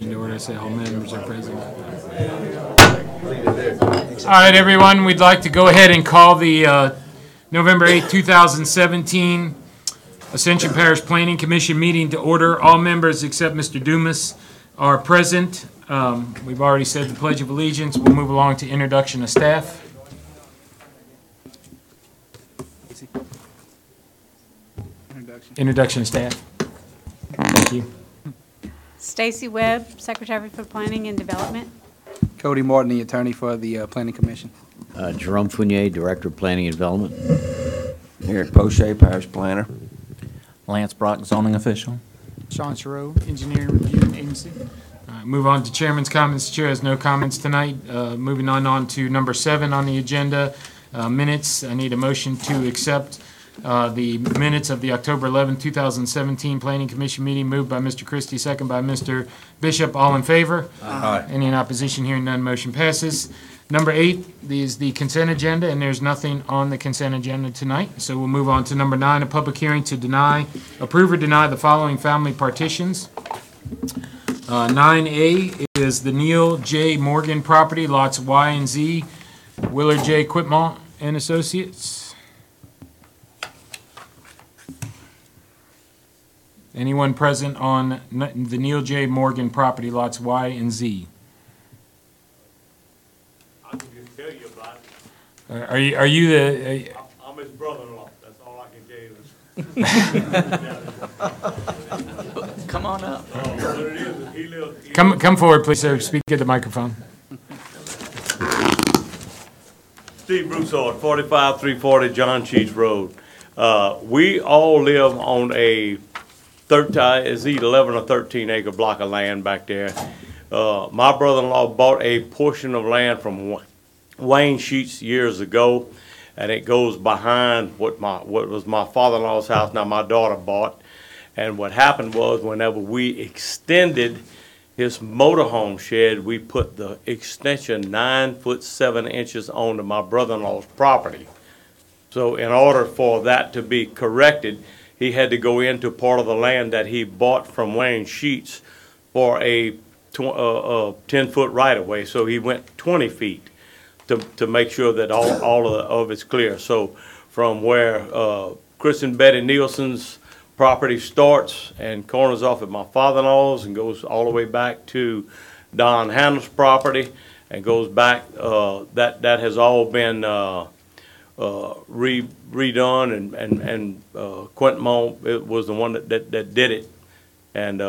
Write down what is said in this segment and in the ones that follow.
In order to say all members are present. All right, everyone, we'd like to go ahead and call the November 8, 2017 Ascension Parish Planning Commission meeting to order. All members except Mr. Dumas are present. We've already said the Pledge of Allegiance. We'll move along to introduction of staff. Introduction of staff. Thank you. Stacy Webb, Secretary for Planning and Development. Cody Martin, the attorney for the Planning Commission. Jerome Fournier, Director of Planning and Development. Eric Poche, Parish Planner. Lance Brock, Zoning Official. Sean Chereau, Engineering Review Agency. Move on to Chairman's comments. The Chair has no comments tonight. Moving on to number 7 on the agenda, minutes. I need a motion to accept the minutes of the October 11, 2017 Planning Commission meeting. Moved by Mr. Christie, second by Mr. Bishop. All in favor? Aye. Any in opposition? Hearing none, motion passes. Number 8 is the consent agenda, and there's nothing on the consent agenda tonight. So we'll move on to number 9, a public hearing to approve or deny the following family partitions. 9A is the Neil J. Morgan property, lots Y and Z, Willard J. Quitmont and Associates. Anyone present on the Neil J. Morgan property, lots Y and Z? I can just tell you about it. Are you the? I'm his brother-in-law. That's all I can tell you. Come on up. What it is he lives. Come forward, please, sir. Speak at the microphone. Steve Broussard, 45340 John Cheats Road. We all live on a 11 or 13 acre block of land back there. My brother-in-law bought a portion of land from Wayne Sheets years ago, and it goes behind what was my father-in-law's house. Now my daughter bought, and what happened was whenever we extended his motorhome shed, we put the extension 9 foot 7 inches onto my brother-in-law's property. So in order for that to be corrected, he had to go into part of the land that he bought from Wayne Sheets for a 10-foot right-of-way. So he went 20 feet to make sure that all of it's clear. So from where Chris and Betty Nielsen's property starts and corners off at my father-in-law's and goes all the way back to Don Hannah's property and goes back, that has all been redone, and Quentin was the one that did it. And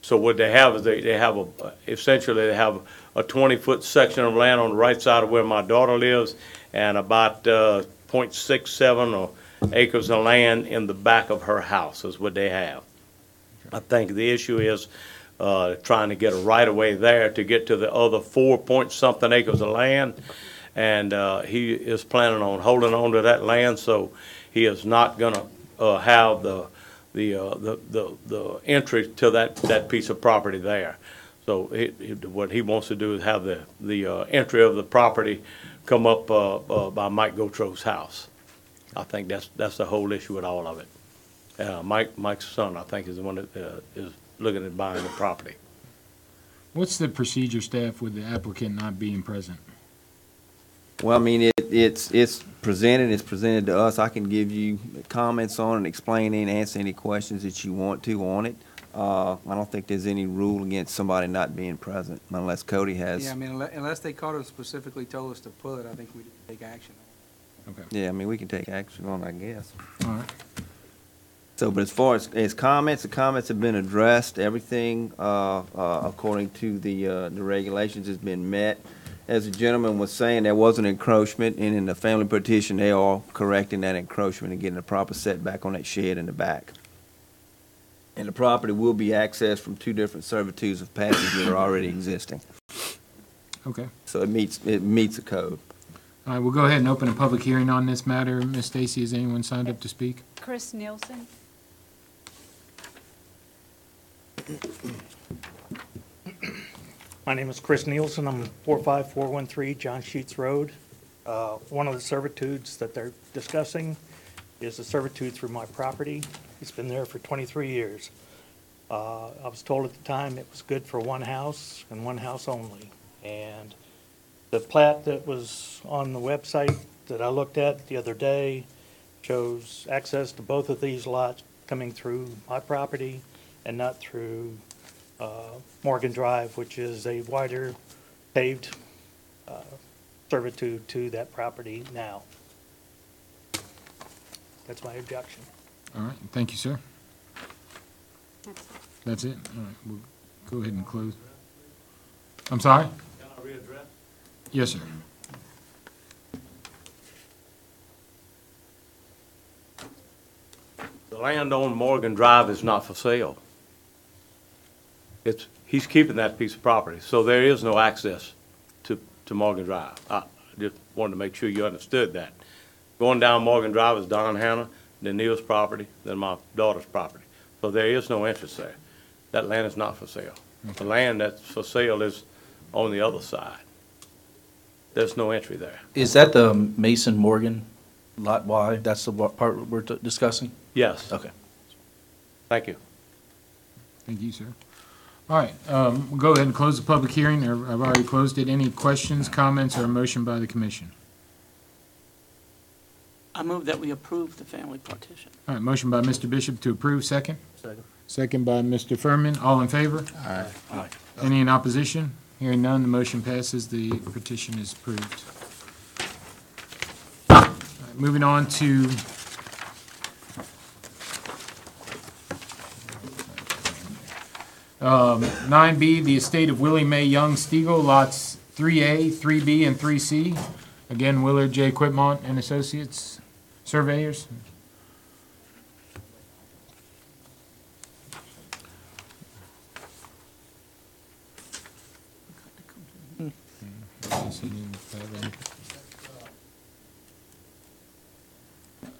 so what they have is they have essentially they have a 20-foot section of land on the right side of where my daughter lives, and about 0.67 or acres of land in the back of her house is what they have. I think the issue is trying to get a right-of-way there to get to the other 4-point-something acres of land. And he is planning on holding on to that land, so he is not going to have the entry to that piece of property there. So what he wants to do is have the entry of the property come up by Mike Gautro's house. I think that's the whole issue with all of it. Mike's son, I think, is the one that is looking at buying the property. What's the procedure, staff, with the applicant not being present? Well, I mean, it's presented to us. I can give you comments on it, explain and answer any questions that you want to on it. I don't think there's any rule against somebody not being present, unless Cody has. Yeah, I mean, unless they called us specifically told us to pull it, I think we take action. Okay. Yeah, I mean, we can take action on it, I guess. All right. So, but as far as comments, the comments have been addressed. Everything, according to the regulations, has been met. As the gentleman was saying, there was an encroachment, and in the family petition, they are correcting that encroachment and getting a proper setback on that shed in the back. And the property will be accessed from 2 different servitudes of passage that are already existing. Okay. So it meets the code. All right, we'll go ahead and open a public hearing on this matter. Ms. Stacy, has anyone signed up to speak? Chris Nielsen. My name is Chris Nielsen. I'm 45413 John Sheets Road. One of the servitudes that they're discussing is a servitude through my property. It's been there for 23 years. I was told at the time it was good for one house and one house only. And the plat that was on the website that I looked at the other day shows access to both of these lots coming through my property and not through Morgan Drive, which is a wider paved servitude to that property now. That's my objection. All right, thank you, sir. That's it? All right, we'll go ahead and close. I'm sorry? Can I readdress? Yes, sir. The land on Morgan Drive is not for sale. He's keeping that piece of property, so there is no access to Morgan Drive. I just wanted to make sure you understood that. Going down Morgan Drive is Don Hannah, then Neil's property, then my daughter's property. So there is no interest there. That land is not for sale. The land that's for sale is on the other side. There's no entry there. Is that the Mason Morgan Lot Y? That's the part we're discussing? Yes. Okay. Thank you. Thank you, sir. All right, we'll go ahead and close the public hearing. I've already closed it. Any questions, comments, or a motion by the commission? I move that we approve the family partition. All right, motion by Mr. Bishop to approve, second? Second. Second by Mr. Furman. All in favor? Aye. Any in opposition? Hearing none, the motion passes. The petition is approved. All right, moving on to 9B, the estate of Willie Mae Young Stiegel, lots 3A, 3B, and 3C. Again, Willard J. Quitmont and Associates Surveyors.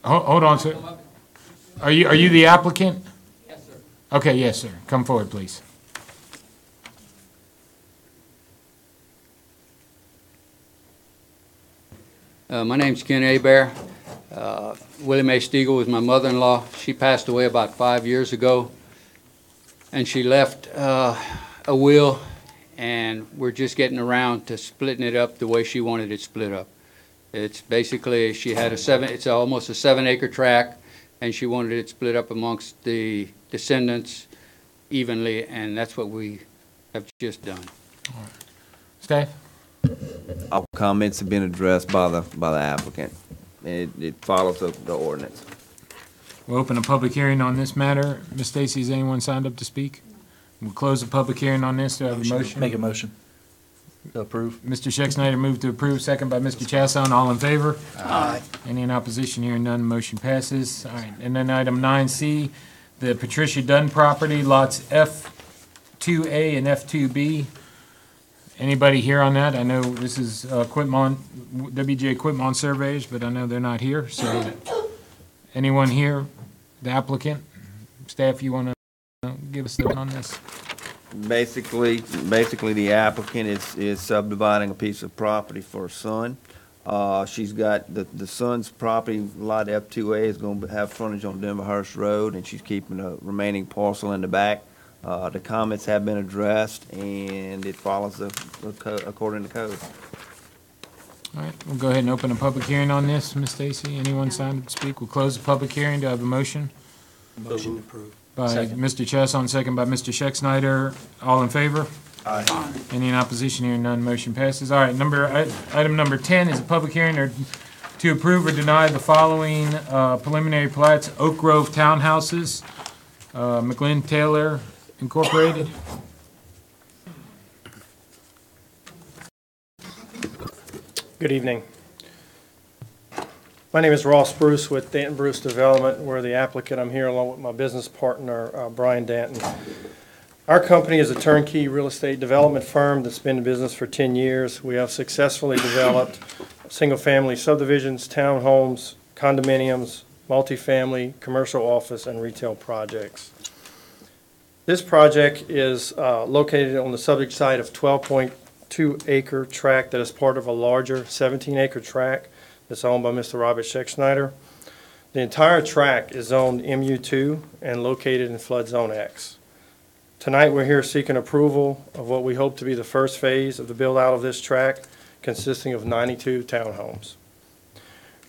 Hold on, sir. Are you the applicant? Yes, sir. Okay, yes, sir. Come forward, please. My name's Ken Abear. Willie Mae Stiegel was my mother-in-law. She passed away about 5 years ago, and she left a will, and we're just getting around to splitting it up the way she wanted it split up. It's basically, she had it's almost a 7-acre tract, and she wanted it split up amongst the descendants evenly, and that's what we have just done. Staff? All comments have been addressed by the applicant. It follows the ordinance. We'll open a public hearing on this matter. Ms. Stacy, has anyone signed up to speak? We'll close the public hearing on this. Do I have a motion? Make a motion to approve. Mr. Schexnayder moved to approve, second by Mr. Chasson. All in favor? Aye. Any in opposition? Hearing none, motion passes. All right, and then item 9C, the Patricia Dunn property, lots F2A and F2B. Anybody here on that? I know this is Quitmont, WJ Quitmont Surveys, but I know they're not here, so anyone here, the applicant? Staff, you want to give us the on this? Basically, the applicant is subdividing a piece of property for her son. She's got the son's property, lot F2A, is going to have frontage on Denverhurst Road, and she's keeping the remaining parcel in the back. The comments have been addressed, and it follows according to code. All right, we'll go ahead and open a public hearing on this. Ms. Stacy, anyone signed up to speak? We'll close the public hearing. Do I have a motion? Motion approved. By Second. Mr. Chasson, second by Mr. Schexnayder. All in favor? Aye. Any in opposition? Hearing none, motion passes. All right, item number 10 is a public hearing to approve or deny the following preliminary plats: Oak Grove Townhouses, McGlynn Taylor Incorporated. Good evening. My name is Ross Bruce with Danton Bruce Development. We're the applicant. I'm here along with my business partner, Brian Danton. Our company is a turnkey real estate development firm that's been in business for 10 years. We have successfully developed single-family subdivisions, townhomes, condominiums, multifamily, commercial office, and retail projects. This project is located on the subject site of 12.2-acre tract that is part of a larger 17-acre tract that's owned by Mr. Robert Schexnayder. The entire tract is zoned MU2 and located in Flood Zone X. Tonight, we're here seeking approval of what we hope to be the first phase of the build-out of this tract, consisting of 92 townhomes.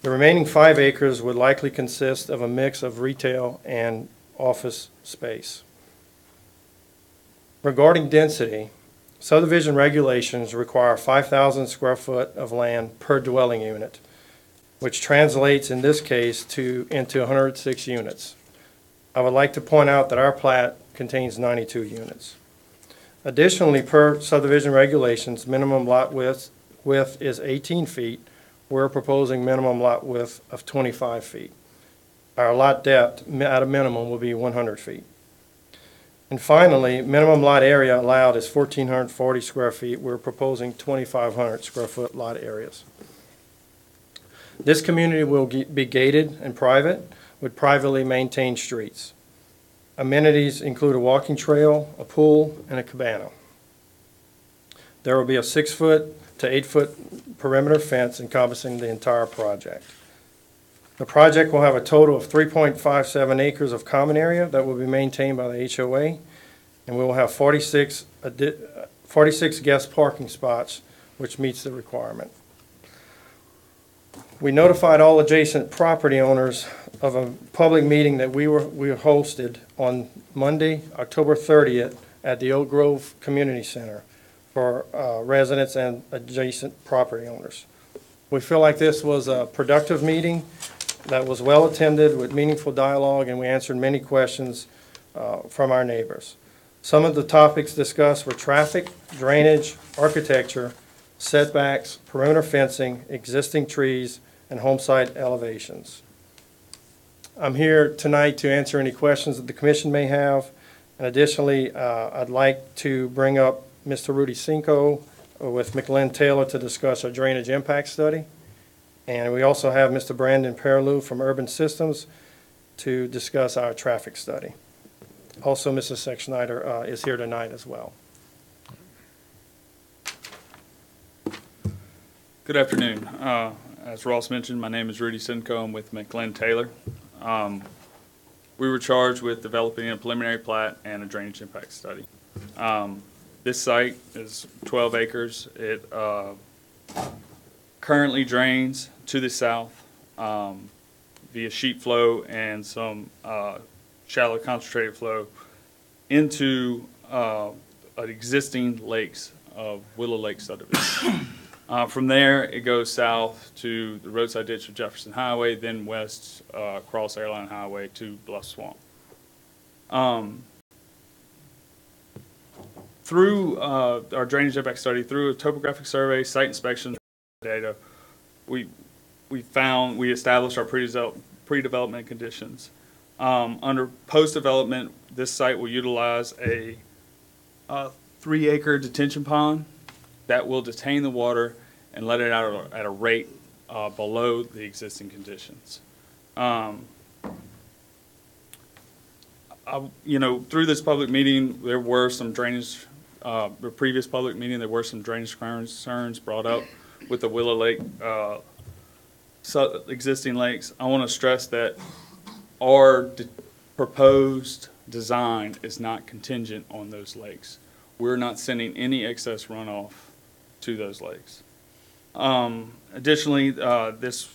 The remaining 5 acres would likely consist of a mix of retail and office space. Regarding density, subdivision regulations require 5,000 square foot of land per dwelling unit, which translates in this case into 106 units. I would like to point out that our plat contains 92 units. Additionally, per subdivision regulations, minimum lot width is 18 feet. We're proposing minimum lot width of 25 feet. Our lot depth at a minimum will be 100 feet. And finally, minimum lot area allowed is 1,440 square feet. We're proposing 2,500 square foot lot areas. This community will be gated and private with privately maintained streets. Amenities include a walking trail, a pool, and a cabana. There will be a 6-foot to 8-foot perimeter fence encompassing the entire project. The project will have a total of 3.57 acres of common area that will be maintained by the HOA, and we will have 46 guest parking spots, which meets the requirement. We notified all adjacent property owners of a public meeting that we hosted on Monday, October 30th at the Oak Grove Community Center for residents and adjacent property owners. We feel like this was a productive meeting that was well attended with meaningful dialogue, and we answered many questions from our neighbors. Some of the topics discussed were traffic, drainage, architecture, setbacks, perimeter fencing, existing trees, and home site elevations. I'm here tonight to answer any questions that the commission may have. And additionally, I'd like to bring up Mr. Rudy Cinco with McLenn Taylor to discuss our drainage impact study. And we also have Mr. Brandon Perilou from Urban Systems to discuss our traffic study. Also, Mrs. Sexsnyder is here tonight as well. Good afternoon. As Ross mentioned, my name is Rudy Cinco. I'm with McLenn Taylor. We were charged with developing a preliminary plat and a drainage impact study. This site is 12 acres. It currently drains to the south via sheet flow and some shallow concentrated flow into an existing lakes of Willow Lake subdivision. From there, it goes south to the roadside ditch of Jefferson Highway, then west across Airline Highway to Bluff Swamp. Through our drainage impact study, through a topographic survey, site inspection data, we established our pre-development conditions. Under post-development, this site will utilize a 3-acre detention pond that will detain the water and let it out at a rate below the existing conditions. Through this public meeting, there were some drainage, the previous public meeting, there were some drainage concerns brought up with the Willow Lake existing lakes. I want to stress that our proposed design is not contingent on those lakes. We're not sending any excess runoff to those lakes. Additionally, this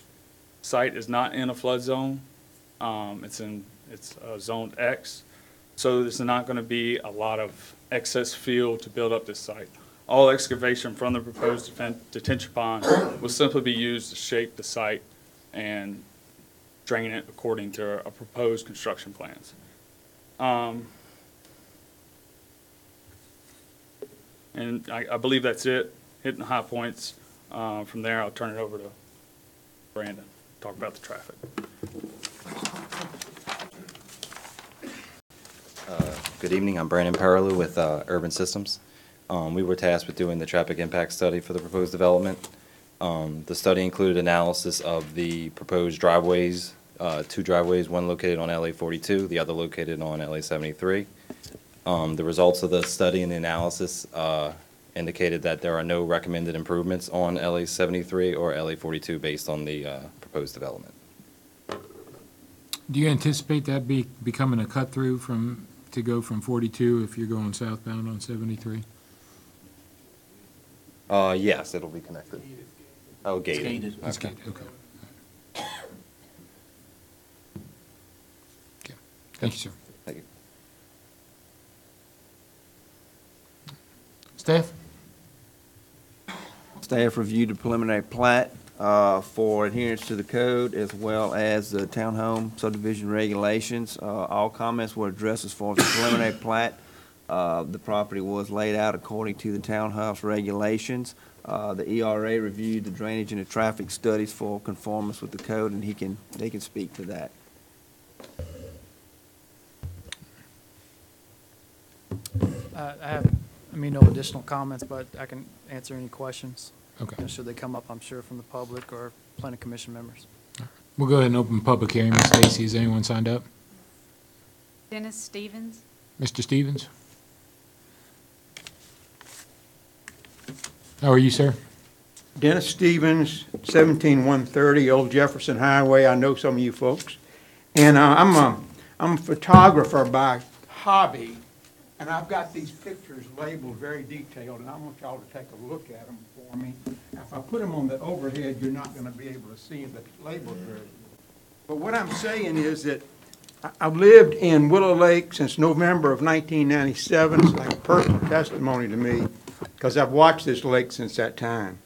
site is not in a flood zone. It's zoned X, so there's not going to be a lot of excess fill to build up this site. All excavation from the proposed detention pond will simply be used to shape the site and drain it according to our proposed construction plans. And I believe that's it, hitting the high points. From there, I'll turn it over to Brandon, talk about the traffic. Good evening, I'm Brandon Perilou with Urban Systems. We were tasked with doing the traffic impact study for the proposed development. The study included analysis of the proposed driveways, 2 driveways, one located on LA 42, the other located on LA 73. The results of the study and the analysis indicated that there are no recommended improvements on LA 73 or LA 42 based on the proposed development. Do you anticipate that becoming a cut-through from to go from 42 if you're going southbound on 73? Yes, it'll be connected. Oh, gated. It's gated, okay. Okay. Thank you, sir. Thank you. Staff? Staff reviewed the preliminary plat for adherence to the code as well as the townhome subdivision regulations. All comments were addressed as far as the preliminary plat. The property was laid out according to the townhouse regulations. The ERA reviewed the drainage and the traffic studies for conformance with the code, and they can speak to that. I have, no additional comments, but I can answer any questions. Okay. Should they come up, I'm sure, from the public or planning commission members. We'll go ahead and open public hearing. Ms. Stacy, has anyone signed up? Dennis Stevens. Mr. Stevens? How are you, sir? Dennis Stevens, 17130 Old Jefferson Highway. I know some of you folks. And I'm a photographer by hobby, and I've got these pictures labeled very detailed, and I want y'all to take a look at them for me. If I put them on the overhead, you're not going to be able to see them, but it's labeled very good. But what I'm saying is that I've lived in Willow Lake since November of 1997. It's like a personal testimony to me, because I've watched this lake since that time.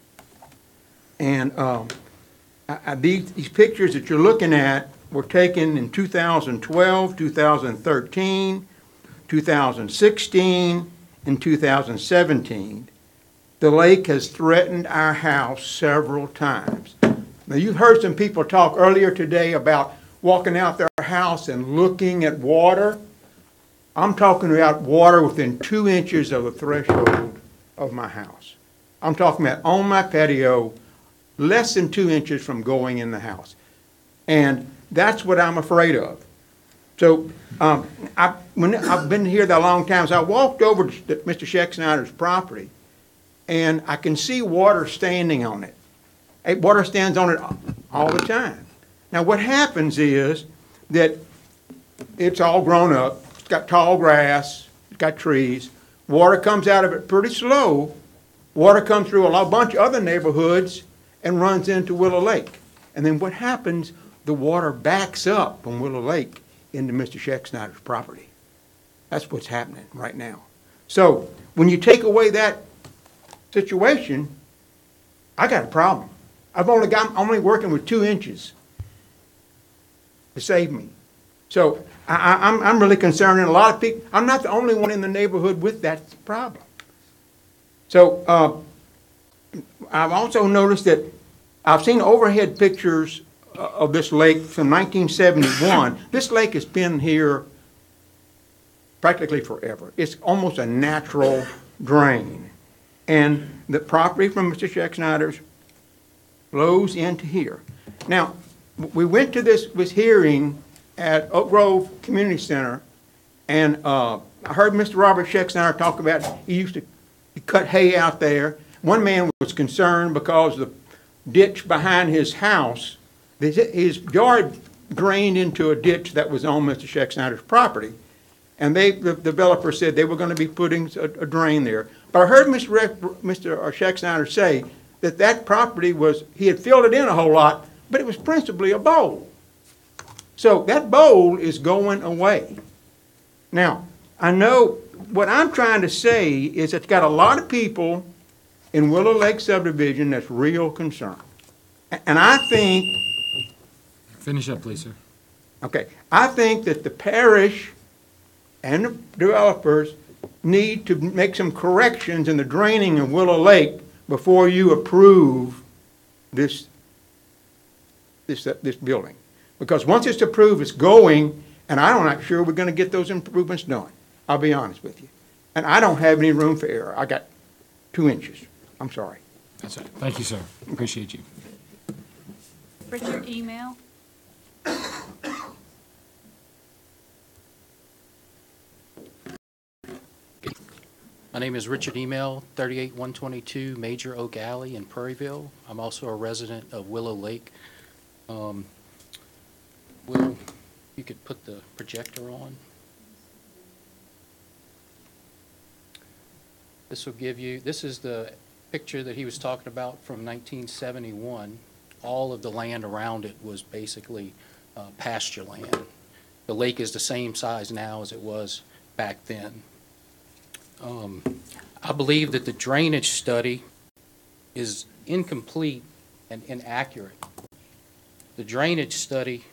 And these pictures that you're looking at were taken in 2012, 2013, 2016, and 2017. The lake has threatened our house several times. Now, you've heard some people talk earlier today about walking out their house and looking at water. I'm talking about water within 2 inches of the threshold of my house. I'm talking about on my patio, less than 2 inches from going in the house. And that's what I'm afraid of. So I've been here that long time, so I walked over to Mr. Scheck-Snyder's property, and I can see water standing on it. Water stands on it all the time. Now what happens is that it's all grown up, it's got tall grass, it's got trees, water comes out of it pretty slow. Water comes through a bunch of other neighborhoods and runs into Willow Lake. And then what happens, the water backs up from Willow Lake into Mr. Scheck-Snyder's property. That's what's happening right now. So when you take away that situation, I got a problem. I'm only working with 2 inches to save me. So I'm really concerned, and a lot of people, I'm not the only one in the neighborhood with that problem. So I've also noticed that I've seen overhead pictures of this lake from 1971. This lake has been here practically forever. It's almost a natural drain. And the property from Mr. Scheck-Snyder's flows into here. Now, we went to this hearing at Oak Grove Community Center, and I heard Mr. Robert Scheck-Snyder talk about he used to cut hay out there. One man was concerned because the ditch behind his house, his yard drained into a ditch that was on Mr. Scheck-Snyder's property. And the developer said they were going to be putting a drain there. But I heard Mr. Scheck-Snyder say that property he had filled it in a whole lot, but it was principally a bowl. So that bowl is going away. Now, I know what I'm trying to say is that it's got a lot of people in Willow Lake subdivision that's real concerned. And I think... Finish up, please, sir. Okay. I think that the parish and the developers need to make some corrections in the draining of Willow Lake before you approve this building. Because once it's approved, it's going, and I'm not sure we're going to get those improvements done. I'll be honest with you. And I don't have any room for error. I got 2 inches. I'm sorry. That's it. Thank you, sir. Appreciate you. Richard, email. My name is Richard Email, 38122 Major Oak Alley in Prairieville. I'm also a resident of Willow Lake. Will, you could put the projector on? This will give you, this is the picture that he was talking about from 1971. All of the land around it was basically pasture land. The lake is the same size now as it was back then. I believe that the drainage study is incomplete and inaccurate. The drainage study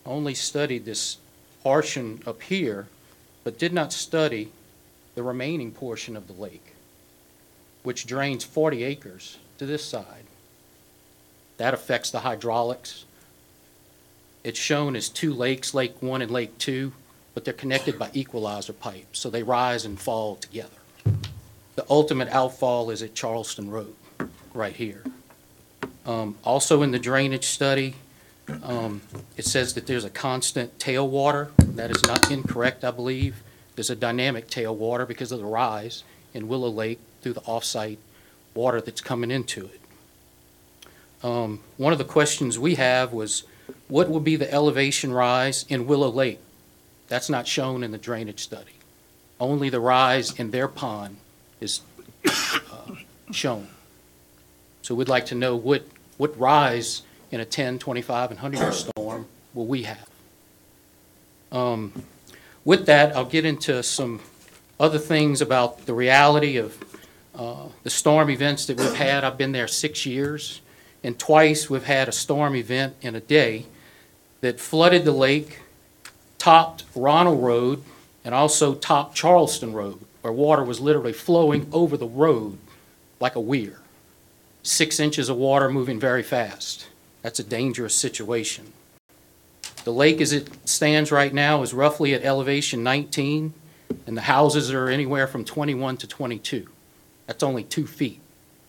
only studied this portion up here, but did not study the remaining portion of the lake, which drains 40 acres to this side. That affects the hydraulics. It's shown as two lakes, Lake 1 and Lake 2, but they're connected by equalizer pipes, so they rise and fall together. The ultimate outfall is at Charleston Road, right here. Also in the drainage study, it says that there's a constant tailwater. That is not incorrect, I believe. There's a dynamic tailwater because of the rise in Willow Lake through the off-site water that's coming into it. One of the questions we have was, what will be the elevation rise in Willow Lake? That's not shown in the drainage study. Only the rise in their pond is shown. So we'd like to know what rise in a 10, 25, and 100-year storm will we have? With that, I'll get into some other things about the reality of the storm events that we've had. I've been there 6 years, and twice we've had a storm event in a day that flooded the lake, topped Ronald Road, and also topped Charleston Road, where water was literally flowing over the road like a weir. 6 inches of water moving very fast. That's a dangerous situation. The lake as it stands right now is roughly at elevation 19, and the houses are anywhere from 21 to 22. That's only 2 feet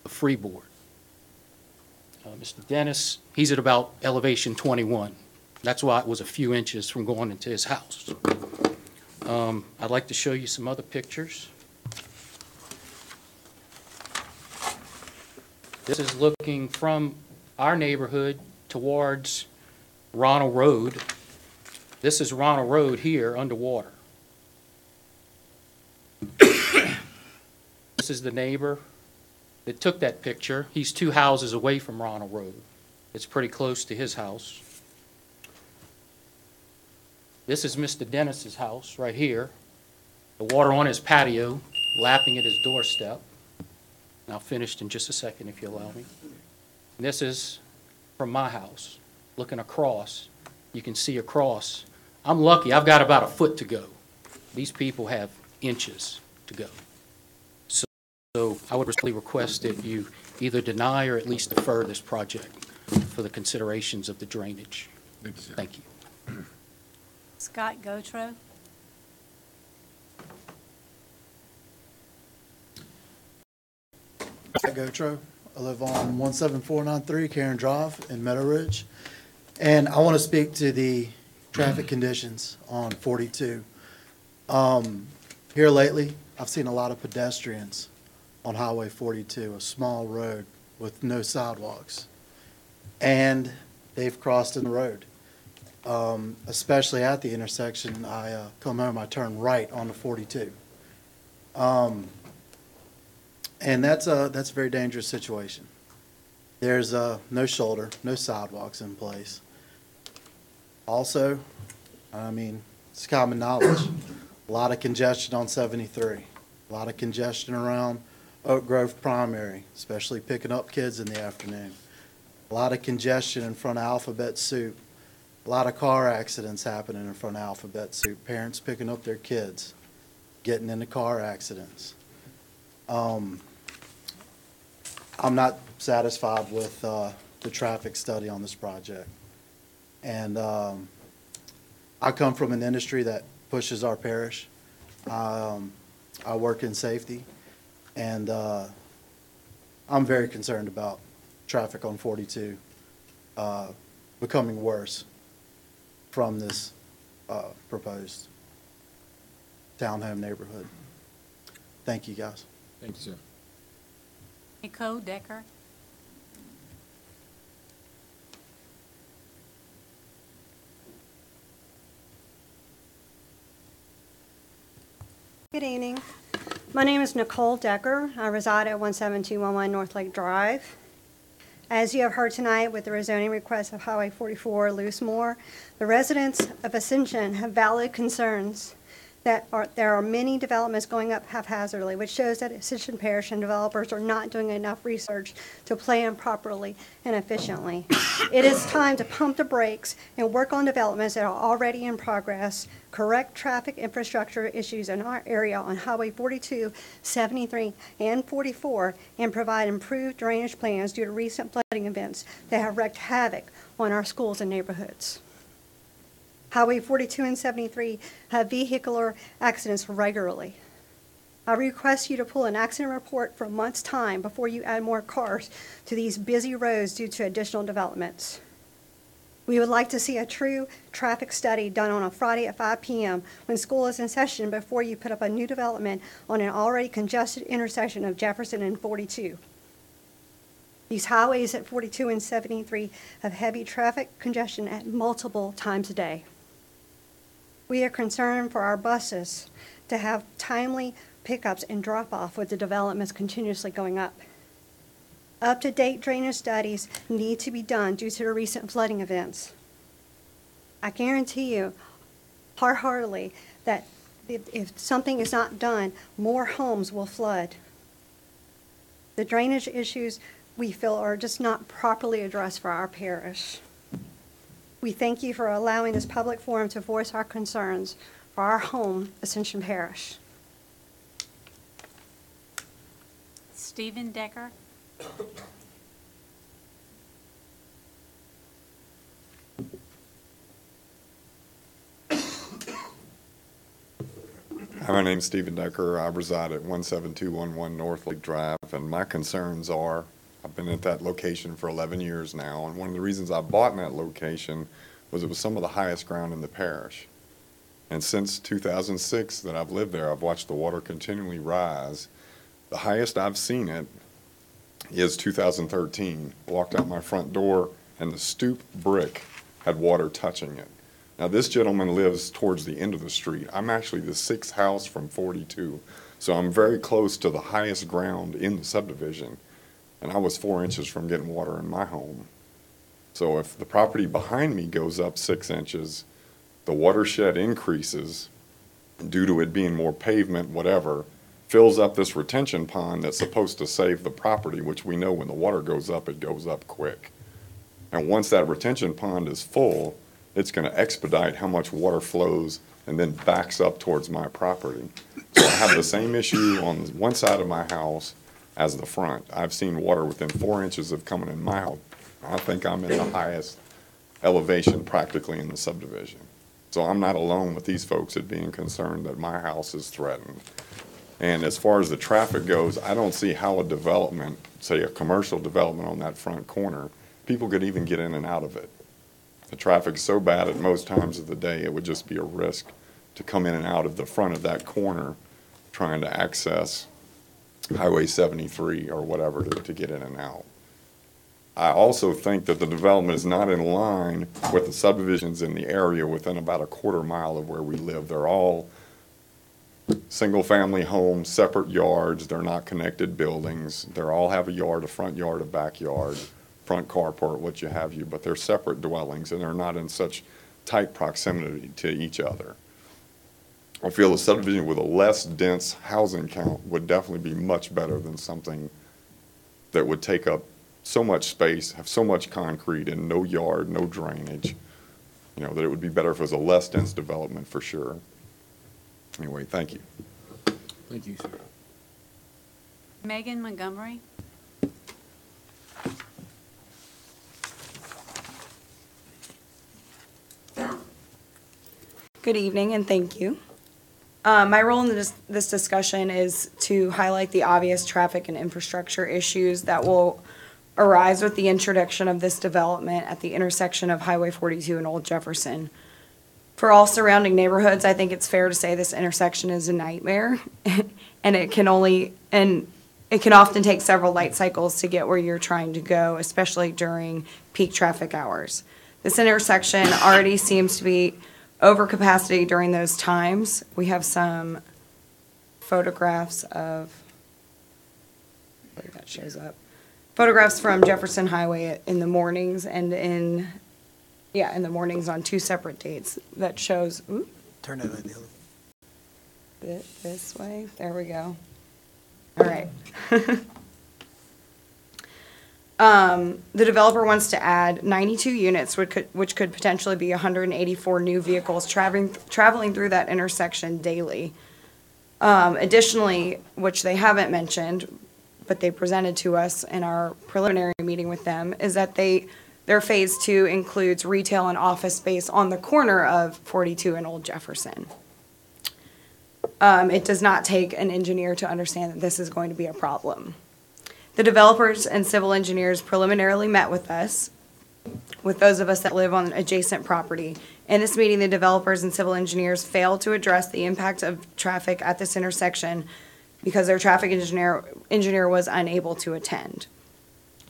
of freeboard. Mr. Dennis, he's at about elevation 21. That's why it was a few inches from going into his house. I'd like to show you some other pictures. This is looking from our neighborhood towards Ronald Road. This is Ronald Road here underwater. This is the neighbor that took that picture. He's 2 houses away from Ronald Road. It's pretty close to his house. This is Mr. Dennis's house right here. The water on his patio, lapping at his doorstep. And I'll finish in just a second if you allow me. And this is from my house, looking across. You can see across. I'm lucky, I've got about a foot to go. These people have inches to go. So I would respectfully request that you either deny or at least defer this project for the considerations of the drainage. Thank you. Scott Gotro. Gotro. I live on 17493 Karen Drive in Meadow Ridge. And I want to speak to the traffic conditions on 42. Here lately, I've seen a lot of pedestrians on Highway 42, a small road with no sidewalks. And they've crossed in the road. Especially at the intersection, I come home, I turn right onto 42. And that's a very dangerous situation. There's no shoulder, no sidewalks in place. Also, I mean, it's common knowledge. A lot of congestion on 73. A lot of congestion around Oak Grove Primary, especially picking up kids in the afternoon. A lot of congestion in front of Alphabet Soup. A lot of car accidents happening in front of Alphabet Soup. Parents picking up their kids, getting into car accidents. I'm not satisfied with the traffic study on this project. And I come from an industry that pushes our parish. I work in safety, and I'm very concerned about traffic on 42 becoming worse from this proposed townhome neighborhood. Thank you, guys. Thank you, sir. Nicole Decker. Good evening. My name is Nicole Decker. I reside at 17211 North Lake Drive. As you have heard tonight with the rezoning request of Highway 44 Loosemore, the residents of Ascension have valid concerns that there are many developments going up haphazardly, which shows that Ascension Parish and developers are not doing enough research to plan properly and efficiently. It is time to pump the brakes and work on developments that are already in progress, correct traffic infrastructure issues in our area on Highway 42, 73, and 44, and provide improved drainage plans due to recent flooding events that have wreaked havoc on our schools and neighborhoods. Highway 42 and 73 have vehicular accidents regularly. I request you to pull an accident report for a month's time before you add more cars to these busy roads due to additional developments. We would like to see a true traffic study done on a Friday at 5 p.m. when school is in session before you put up a new development on an already congested intersection of Jefferson and 42. These highways at 42 and 73 have heavy traffic congestion at multiple times a day. We are concerned for our buses to have timely pickups and drop-off with the developments continuously going up. Up-to-date drainage studies need to be done due to the recent flooding events. I guarantee you wholeheartedly that if something is not done, more homes will flood. The drainage issues we feel are just not properly addressed for our parish. We thank you for allowing this public forum to voice our concerns for our home, Ascension Parish. Stephen Decker. Hi, my name's Stephen Decker. I reside at 17211 North Lake Drive, and my concerns are, I've been at that location for 11 years now, and one of the reasons I bought in that location was it was some of the highest ground in the parish. And since 2006 that I've lived there, I've watched the water continually rise. The highest I've seen it is 2013. Walked out my front door, and the stoop brick had water touching it. Now, this gentleman lives towards the end of the street. I'm actually the sixth house from 42, so I'm very close to the highest ground in the subdivision. And I was 4 inches from getting water in my home. So if the property behind me goes up 6 inches, the watershed increases due to it being more pavement, whatever, fills up this retention pond that's supposed to save the property, which we know when the water goes up, it goes up quick. And once that retention pond is full, it's going to expedite how much water flows and then backs up towards my property. So I have the same issue on one side of my house as the front. I've seen water within 4 inches of coming in my house. I think I'm in the highest elevation practically in the subdivision. So I'm not alone with these folks at being concerned that my house is threatened. And as far as the traffic goes, I don't see how a development, say a commercial development on that front corner, people could even get in and out of it. The traffic's so bad at most times of the day, it would just be a risk to come in and out of the front of that corner trying to access Highway 73 or whatever to get in and out. I also think that the development is not in line with the subdivisions in the area within about a quarter mile of where we live. They're all single-family homes, separate yards. They're not connected buildings. They all have a yard, a front yard, a backyard, front carport, what you have you, but they're separate dwellings, and they're not in such tight proximity to each other. I feel a subdivision with a less dense housing count would definitely be much better than something that would take up so much space, have so much concrete and no yard, no drainage. You know, that it would be better if it was a less dense development for sure. Anyway, thank you. Thank you, sir. Megan Montgomery. Good evening and thank you. My role in this discussion is to highlight the obvious traffic and infrastructure issues that will arise with the introduction of this development at the intersection of Highway 42 and Old Jefferson. For all surrounding neighborhoods, I think it's fair to say this intersection is a nightmare, and it can often take several light cycles to get where you're trying to go, especially during peak traffic hours. This intersection already seems to be over capacity during those times. We have some photographs of, where that shows up, photographs from Jefferson Highway in the mornings and in the mornings on 2 separate dates that shows, ooh, Turn it on the other. this way, there we go. All right. The developer wants to add 92 units, which could potentially be 184 new vehicles traveling through that intersection daily. Additionally, which they haven't mentioned, but they presented to us in our preliminary meeting with them, is that their phase 2 includes retail and office space on the corner of 42 and Old Jefferson. It does not take an engineer to understand that this is going to be a problem. The developers and civil engineers preliminarily met with us, with those of us that live on adjacent property. In this meeting, the developers and civil engineers failed to address the impact of traffic at this intersection because their traffic engineer was unable to attend.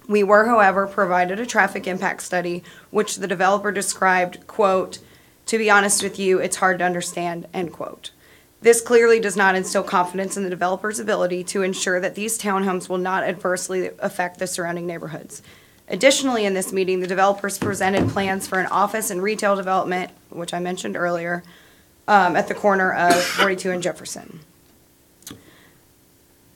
We were, however, provided a traffic impact study, which the developer described, quote, "To be honest with you, it's hard to understand," end quote. This clearly does not instill confidence in the developer's ability to ensure that these townhomes will not adversely affect the surrounding neighborhoods. Additionally, in this meeting, the developers presented plans for an office and retail development, which I mentioned earlier, at the corner of 42 and Jefferson.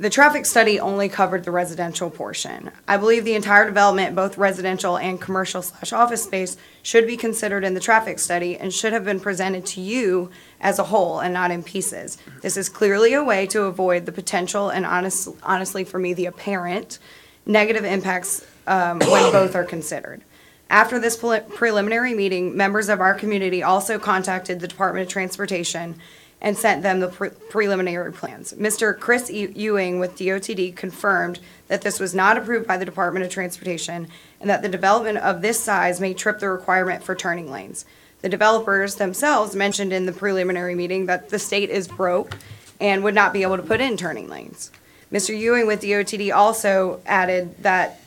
The traffic study only covered the residential portion. I believe the entire development, both residential and commercial/office space, should be considered in the traffic study and should have been presented to you as a whole and not in pieces. This is clearly a way to avoid the potential and honestly for me, the apparent negative impacts when both are considered. After this preliminary meeting, members of our community also contacted the Department of Transportation and sent them the preliminary plans. Mr. Chris Ewing with DOTD confirmed that this was not approved by the Department of Transportation and that the development of this size may trip the requirement for turning lanes. The developers themselves mentioned in the preliminary meeting that the state is broke and would not be able to put in turning lanes. Mr. Ewing with DOTD also added that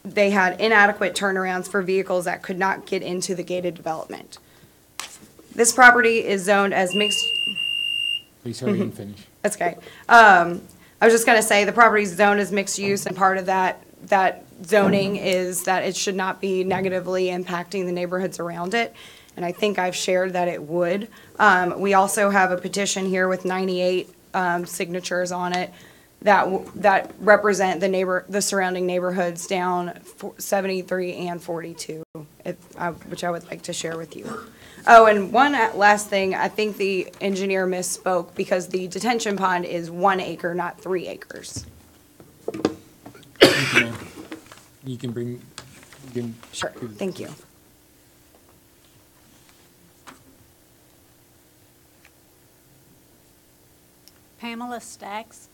they had inadequate turnarounds for vehicles that could not get into the gated development. This property is zoned as mixed. Please hurry and finish. That's okay. I was just gonna say, the property is zoned as mixed use, and part of that zoning is that it should not be negatively impacting the neighborhoods around it. And I think I've shared that it would. We also have a petition here with 98 signatures on it that represent the surrounding neighborhoods down 73 and 42, which I would like to share with you. Oh, and one last thing, I think the engineer misspoke because the detention pond is 1 acre, not 3 acres. Thank you, ma'am. You can bring. Sure, thank you. Pamela Stacks.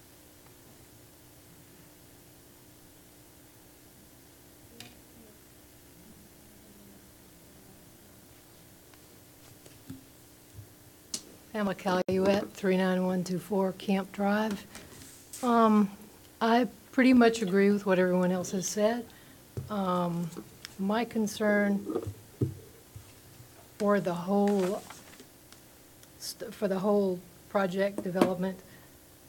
Pamela Caluette, 39124 Camp Drive. I pretty much agree with what everyone else has said. My concern for the whole project development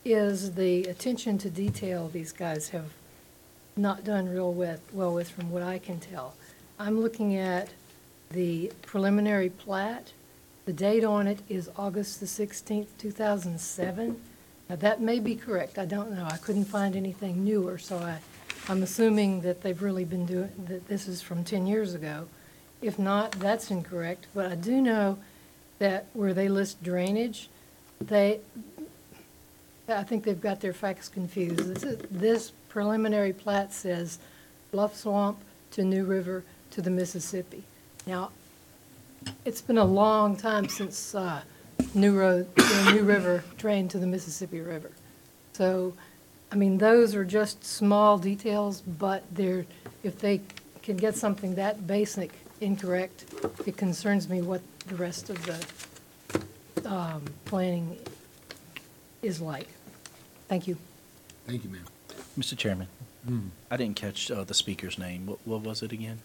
is the attention to detail these guys have not done real well with from what I can tell. I'm looking at the preliminary plat. The date on it is August the 16th, 2007. Now, that may be correct. I don't know. I couldn't find anything newer, so I'm assuming that they've really been doing, that this is from 10 years ago. If not, that's incorrect. But I do know that where they list drainage, I think they've got their facts confused. This preliminary plat says Bluff Swamp to New River to the Mississippi. Now, it's been a long time since New River drained to the Mississippi River. So, I mean, those are just small details, but if they can get something that basic incorrect, it concerns me what the rest of the planning is like. Thank you. Thank you, ma'am. Mr. Chairman, I didn't catch the speaker's name. What was it again?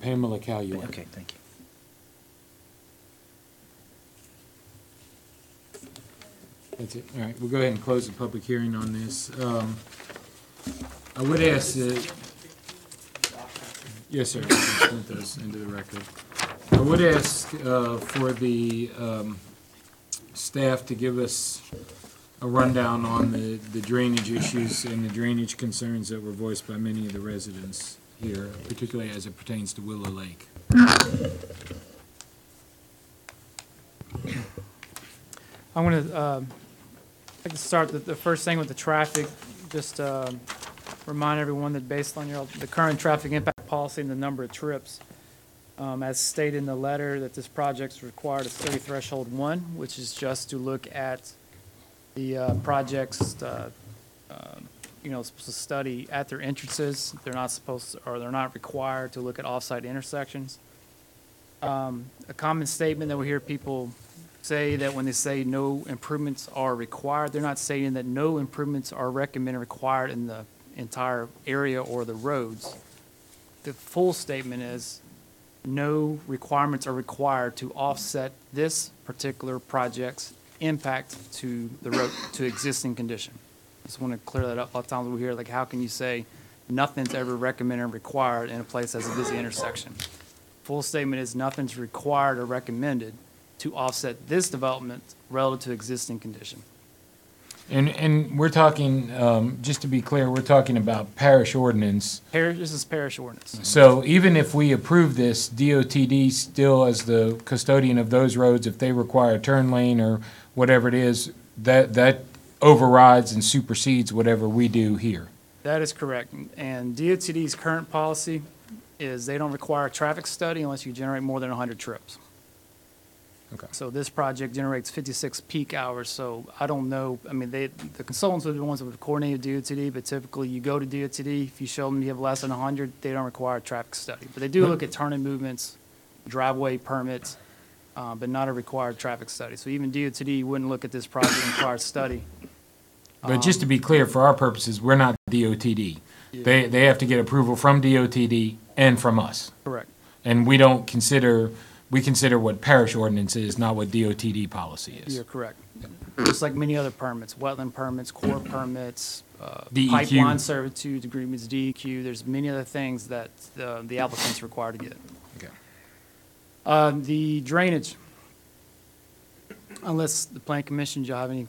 Pamela Caluette. Okay, thank you. That's it. All right, we'll go ahead and close the public hearing on this. I would ask that, yes, sir, I'll print those into the record. I would ask for the staff to give us a rundown on the drainage issues and the drainage concerns that were voiced by many of the residents here, particularly as it pertains to Willow Lake. I'm going to like to start the first thing with the traffic. Just remind everyone that based on the current traffic impact policy and the number of trips, as stated in the letter, that this project required a study threshold 1, which is just to look at the projects, supposed to study at their entrances. They're not supposed to, or they're not required to look at off-site intersections. A common statement that we hear people say that when they say no improvements are required, they're not saying that no improvements are recommended required in the entire area or the roads. The full statement is no requirements are required to offset this particular project's impact to the road, to existing condition. Just want to clear that up. A lot of times we hear, like, how can you say nothing's ever recommended or required in a place that has a busy intersection? Full statement is nothing's required or recommended to offset this development relative to existing condition. And we're talking, just to be clear, we're talking about parish ordinance. This is parish ordinance. So even if we approve this, DOTD still as the custodian of those roads, if they require a turn lane or whatever it is, that overrides and supersedes whatever we do here. That is correct. And DOTD's current policy is they don't require a traffic study unless you generate more than 100 trips. Okay. So this project generates 56 peak hours, so I don't know, I mean, the consultants are the ones that would coordinate with DOTD, but typically you go to DOTD, if you show them you have less than 100, they don't require a traffic study. But they do look at turning movements, driveway permits, but not a required traffic study. So even DOTD wouldn't look at this project and require a study. But just to be clear, for our purposes, we're not DOTD. Yeah. They have to get approval from DOTD and from us. Correct. And we don't consider, we consider what parish ordinance is, not what DOTD policy is. You're correct. Just like many other permits, wetland permits, core permits, DEQ. pipeline servitude agreements, DEQ, there's many other things that the applicant's required to get. Okay. The drainage, unless the Plan Commission, do you have any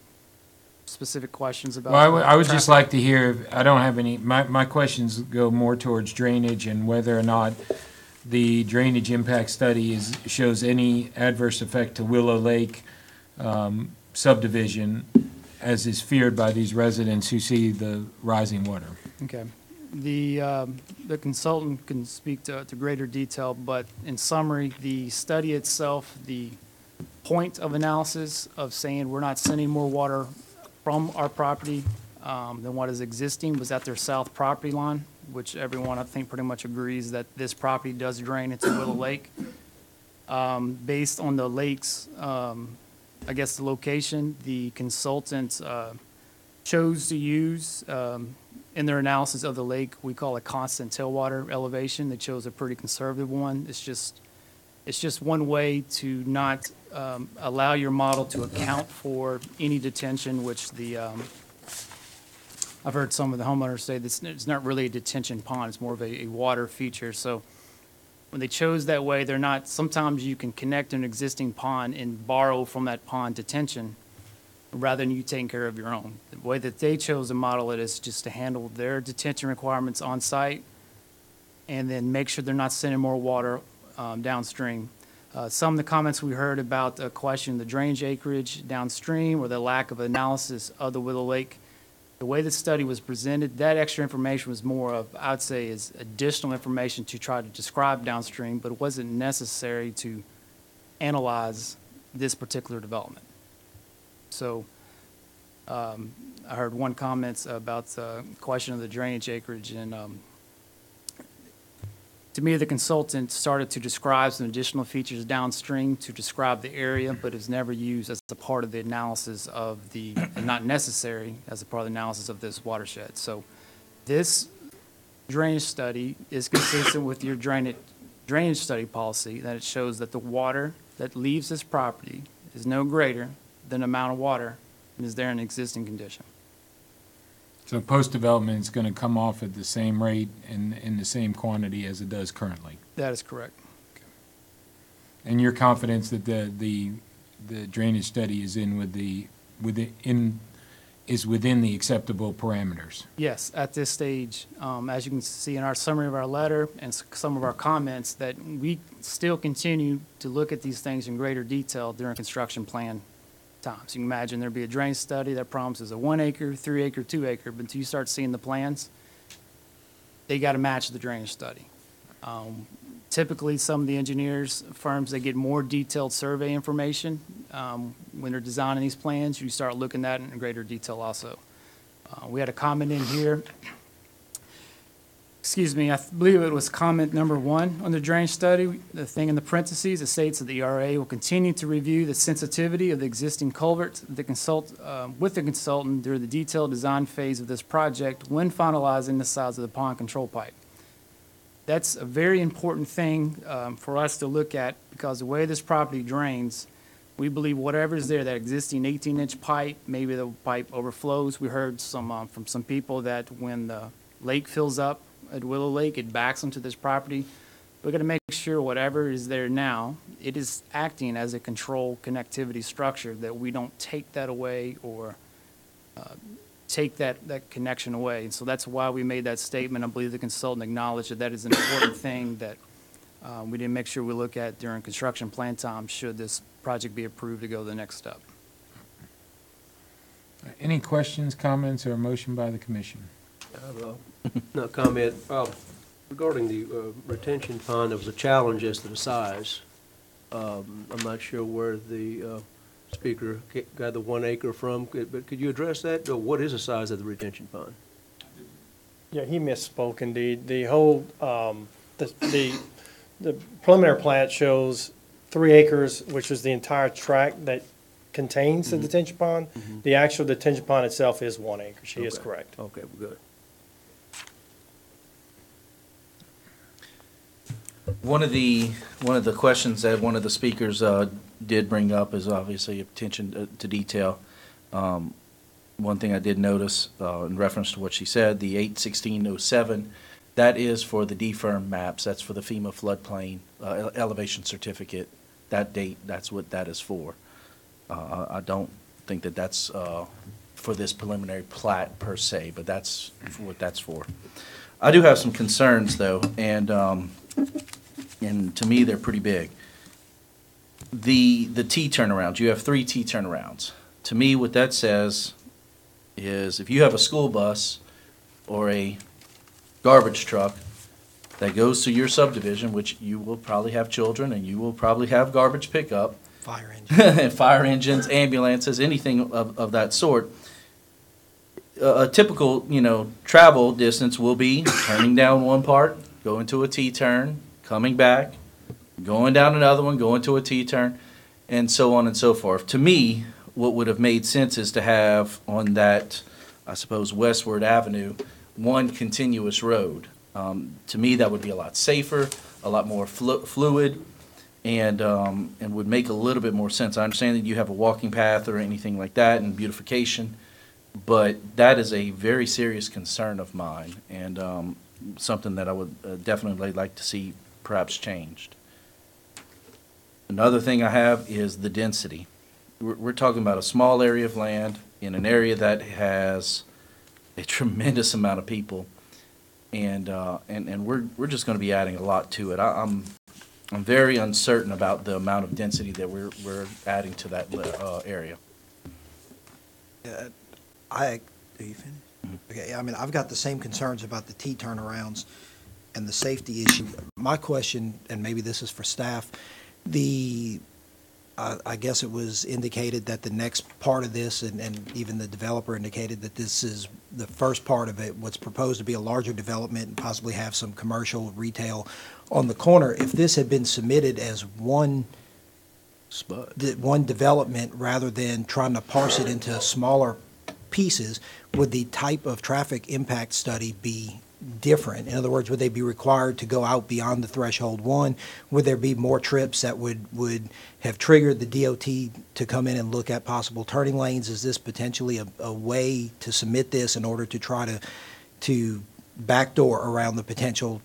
specific questions about? Well, I would just traffic? like to hear, I don't have any, my questions go more towards drainage and whether or not the drainage impact study shows any adverse effect to Willow Lake subdivision, as is feared by these residents who see the rising water. Okay. The consultant can speak to greater detail, but in summary, the study itself, the point of analysis of saying we're not sending more water from our property than what is existing was at their south property line, which everyone I think pretty much agrees that this property does drain into Willow Lake. Based on the lake's, I guess the location, the consultant chose to use in their analysis of the lake, we call a constant tailwater elevation. They chose a pretty conservative one. It's just one way to not allow your model to account for any detention, which I've heard some of the homeowners say this, it's not really a detention pond, it's more of a water feature. So when they chose that way, they're not, sometimes you can connect an existing pond and borrow from that pond detention rather than you taking care of your own. The way that they chose to model it is just to handle their detention requirements on site and then make sure they're not sending more water downstream. Some of the comments we heard about questioning the drainage acreage downstream or the lack of analysis of the Willow Lake. The way the study was presented, that extra information was more of, I would say, is additional information to try to describe downstream, but it wasn't necessary to analyze this particular development. So I heard one comment about the question of the drainage acreage, and to me, the consultant started to describe some additional features downstream to describe the area, but is never used as a part of the analysis of the, and not necessary as a part of the analysis of this watershed. So this drainage study is consistent with your drainage study policy, that it shows that the water that leaves this property is no greater than the amount of water and is there in existing condition. So post-development is going to come off at the same rate and in the same quantity as it does currently? That is correct. And you're confident that the drainage study is within the acceptable parameters? Yes, at this stage, as you can see in our summary of our letter and some of our comments, that we still continue to look at these things in greater detail during construction plan times. You can imagine there'd be a drainage study that promises a 1 acre, 3 acre, 2 acre, but until you start seeing the plans, they got to match the drainage study. Typically, some of the engineers firms, they get more detailed survey information. When they're designing these plans, you start looking at it in greater detail also. We had a comment in here. Excuse me, I believe it was comment number 1 on the drainage study. The thing in the parentheses, it states that the ERA will continue to review the sensitivity of the existing culverts with the consultant during the detailed design phase of this project when finalizing the size of the pond control pipe. That's a very important thing for us to look at, because the way this property drains, we believe whatever is there, that existing 18-inch pipe, maybe the pipe overflows. We heard from some people that when the lake fills up at Willow Lake, it backs onto this property. We're going to make sure whatever is there now, it is acting as a control connectivity structure, that we don't take that away or take that connection away. And so that's why we made that statement. I believe the consultant acknowledged that that is an important thing that we didn't make sure we look at during construction plan time should this project be approved to go to the next step. Any questions, comments, or a motion by the commission? No comment. Regarding the retention pond, there was a challenge as to the size. I'm not sure where the speaker got the 1 acre from, but could you address that? What is the size of the retention pond? Yeah, he misspoke indeed. The whole, the preliminary plat shows 3 acres, which is the entire tract that contains the detention pond. The actual detention pond itself is 1 acre. She is correct. Okay, well, good. One of the questions that one of the speakers did bring up is obviously attention to detail. One thing I did notice in reference to what she said, the 8/16/07, that is for the DFIRM maps. That's for the FEMA floodplain elevation certificate. That date, that's what that is for. I don't think that that's for this preliminary plat per se, but that's what that's for. I do have some concerns though, and to me they're pretty big. The T turnarounds, you have 3 T turnarounds. To me, what that says is if you have a school bus or a garbage truck that goes to your subdivision, which you will probably have children and you will probably have garbage pickup, fire engines, fire engines, ambulances, anything of that sort. A typical, travel distance will be turning down one part, going to a T-turn, coming back, going down another one, going to a T-turn, and so on and so forth. To me, what would have made sense is to have on that, I suppose, Westward Avenue, one continuous road. To me, that would be a lot safer, a lot more fluid, and would make a little bit more sense. I understand that you have a walking path or anything like that and beautification, but that is a very serious concern of mine and something that I would definitely like to see perhaps changed. Another thing I have is the density. We're talking about a small area of land in an area that has a tremendous amount of people, and we're just going to be adding a lot to it. I'm very uncertain about the amount of density that we're adding to that area. Are you finished? Okay, I mean, I've got the same concerns about the T turnarounds and the safety issue. My question, and maybe this is for staff, I guess it was indicated that the next part of this, and even the developer indicated that this is the first part of it, what's proposed to be a larger development and possibly have some commercial retail on the corner. If this had been submitted as one development rather than trying to parse it into smaller pieces, would the type of traffic impact study be different? In other words, would they be required to go out beyond the threshold one? Would there be more trips that would have triggered the DOT to come in and look at possible turning lanes? Is this potentially a way to submit this in order to try to backdoor around the potential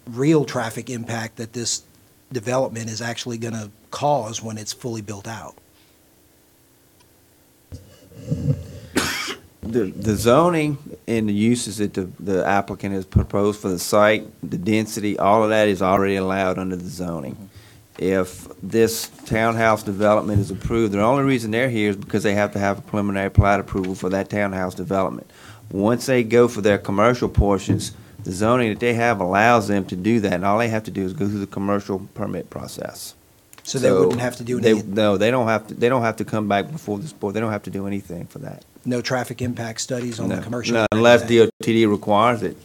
real traffic impact that this development is actually going to cause when it's fully built out? The zoning and the uses that the applicant has proposed for the site, the density, all of that is already allowed under the zoning. If this townhouse development is approved, the only reason they're here is because they have to have a preliminary plat approval for that townhouse development. Once they go for their commercial portions, the zoning that they have allows them to do that, and all they have to do is go through the commercial permit process. So they wouldn't have to do anything? No, they don't have to. They don't have to come back before this board. They don't have to do anything for that. No traffic impact studies on the commercial? No, unless DOTD requires it.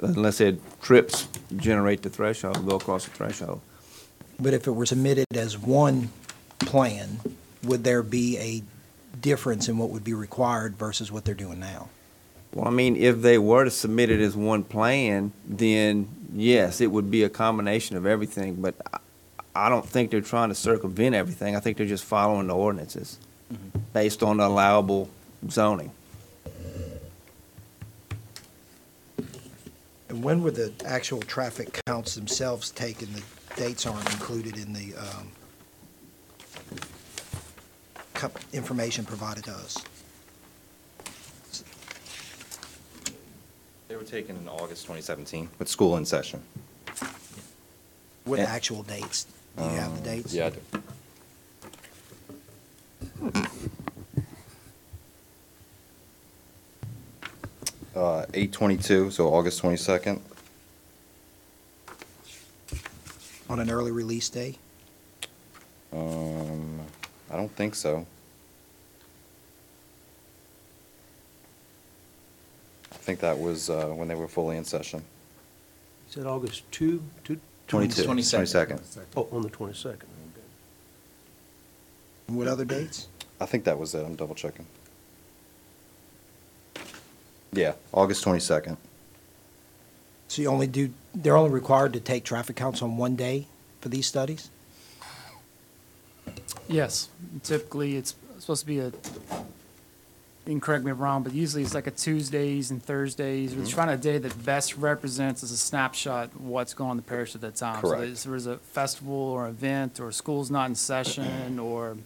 Unless their trips generate the threshold, go across the threshold. But if it were submitted as one plan, would there be a difference in what would be required versus what they're doing now? Well, I mean, if they were to submit it as one plan, then yes, it would be a combination of everything. But I don't think they're trying to circumvent everything. I think they're just following the ordinances based on the allowable zoning. And when were the actual traffic counts themselves taken? The dates aren't included in the information provided to us. They were taken in August 2017 with school in session. What actual dates? Do you have the dates? Yeah, I do. 8/22, so August 22nd. On an early release day? I don't think so. I think that was when they were fully in session. You said August 2? 22nd. Oh, on the 22nd. What other dates? I think that was it. I'm double checking. Yeah, August 22nd. So they're only required to take traffic counts on one day for these studies? Yes, typically it's supposed to be you can correct me if I'm wrong, but usually it's like a Tuesdays and Thursdays. We're trying a day that best represents as a snapshot what's going on in the parish at that time. Correct. So there's a festival or event or school's not in session, or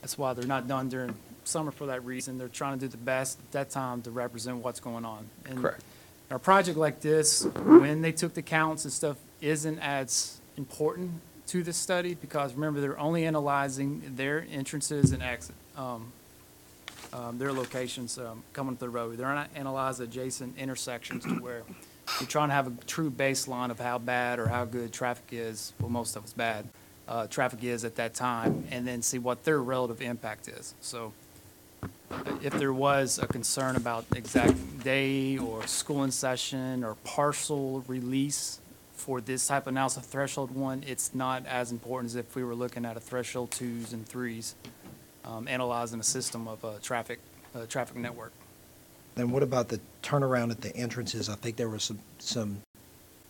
that's why they're not done during summer for that reason. They're trying to do the best at that time to represent what's going on. And correct. a project like this, when they took the counts and stuff, isn't as important to the study because remember they're only analyzing their entrances and exit. Their locations coming to the road. They're not analyzing adjacent intersections to where you're trying to have a true baseline of how bad or how good traffic is, well, most of it's bad, traffic is at that time, and then see what their relative impact is. So if there was a concern about exact day or school in session or partial release for this type of analysis, threshold one, it's not as important as if we were looking at a threshold 2s and 3s. Analyzing a system of a traffic network. And what about the turnaround at the entrances? I think there was some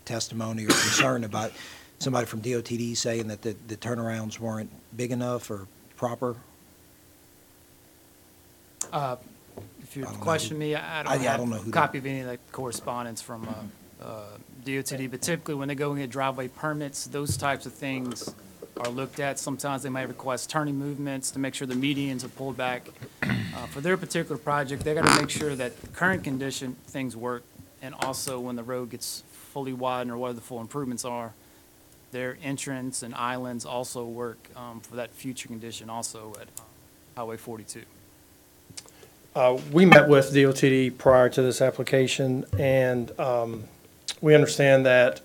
testimony or concern about somebody from DOTD saying that the turnarounds weren't big enough or proper. If you question me, I don't have a copy of any of that correspondence from DOTD, but typically when they go and get driveway permits, those types of things are looked at. Sometimes they might request turning movements to make sure the medians are pulled back. For their particular project, they got to make sure that current condition things work, and also when the road gets fully widened or whatever the full improvements are, their entrance and islands also work for that future condition also at Highway 42. We met with DOTD prior to this application, and we understand that